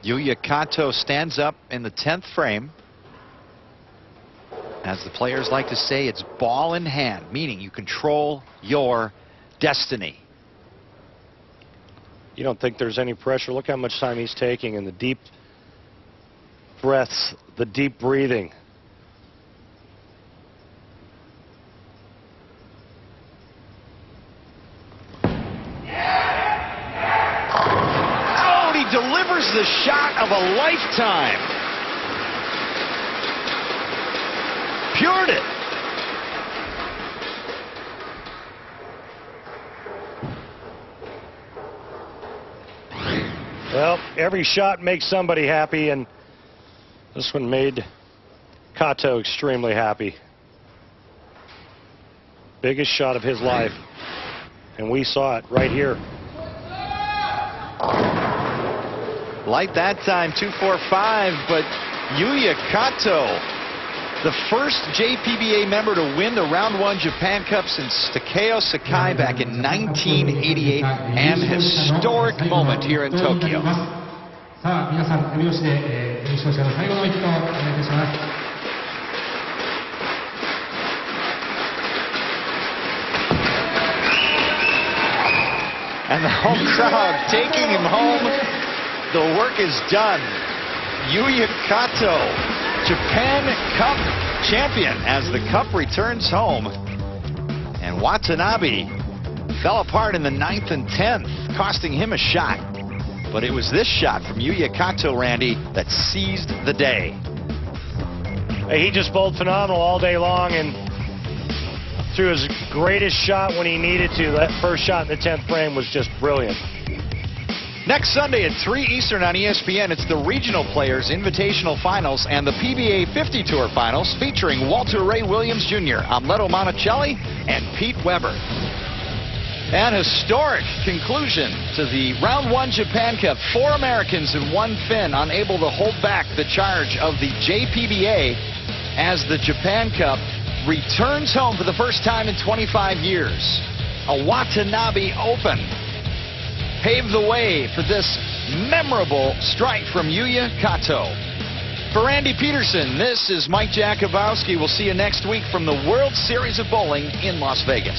[SPEAKER 1] Yuya Kato stands up in the 10th frame. As the players like to say, it's ball in hand, meaning you control your destiny.
[SPEAKER 2] You don't think there's any pressure? Look how much time he's taking and the deep breaths, the deep breathing.
[SPEAKER 1] Oh, and he delivers the shot of a lifetime. Pured it.
[SPEAKER 2] Well, every shot makes somebody happy, and this one made Kato extremely happy. Biggest shot of his life, and we saw it right here.
[SPEAKER 1] Light that time, 245, but Yuya Kato, the first JPBA member to win the Round 1 Japan Cup since Takeo Sakai back in 1988, and historic moment here in Tokyo. And the home crowd taking him home. The work is done. Yuya Kato, Japan Cup champion, as the cup returns home. And Watanabe fell apart in the 9th and 10th, costing him a shot. But it was this shot from Yuya Kato, Randy, that seized the day.
[SPEAKER 2] He just bowled phenomenal all day long and threw his greatest shot when he needed to. That first shot in the 10th frame was just brilliant.
[SPEAKER 1] Next Sunday at 3 Eastern on ESPN, it's the Regional Players Invitational Finals and the PBA 50 Tour Finals featuring Walter Ray Williams Jr., Amleto Monticelli, and Pete Weber. An historic conclusion to the Round 1 Japan Cup. 4 Americans and 1 Finn unable to hold back the charge of the JPBA as the Japan Cup returns home for the first time in 25 years. A Watanabe Open paved the way for this memorable strike from Yuya Kato. For Randy Peterson, this is Mike Jakubowski. We'll see you next week from the World Series of Bowling in Las Vegas.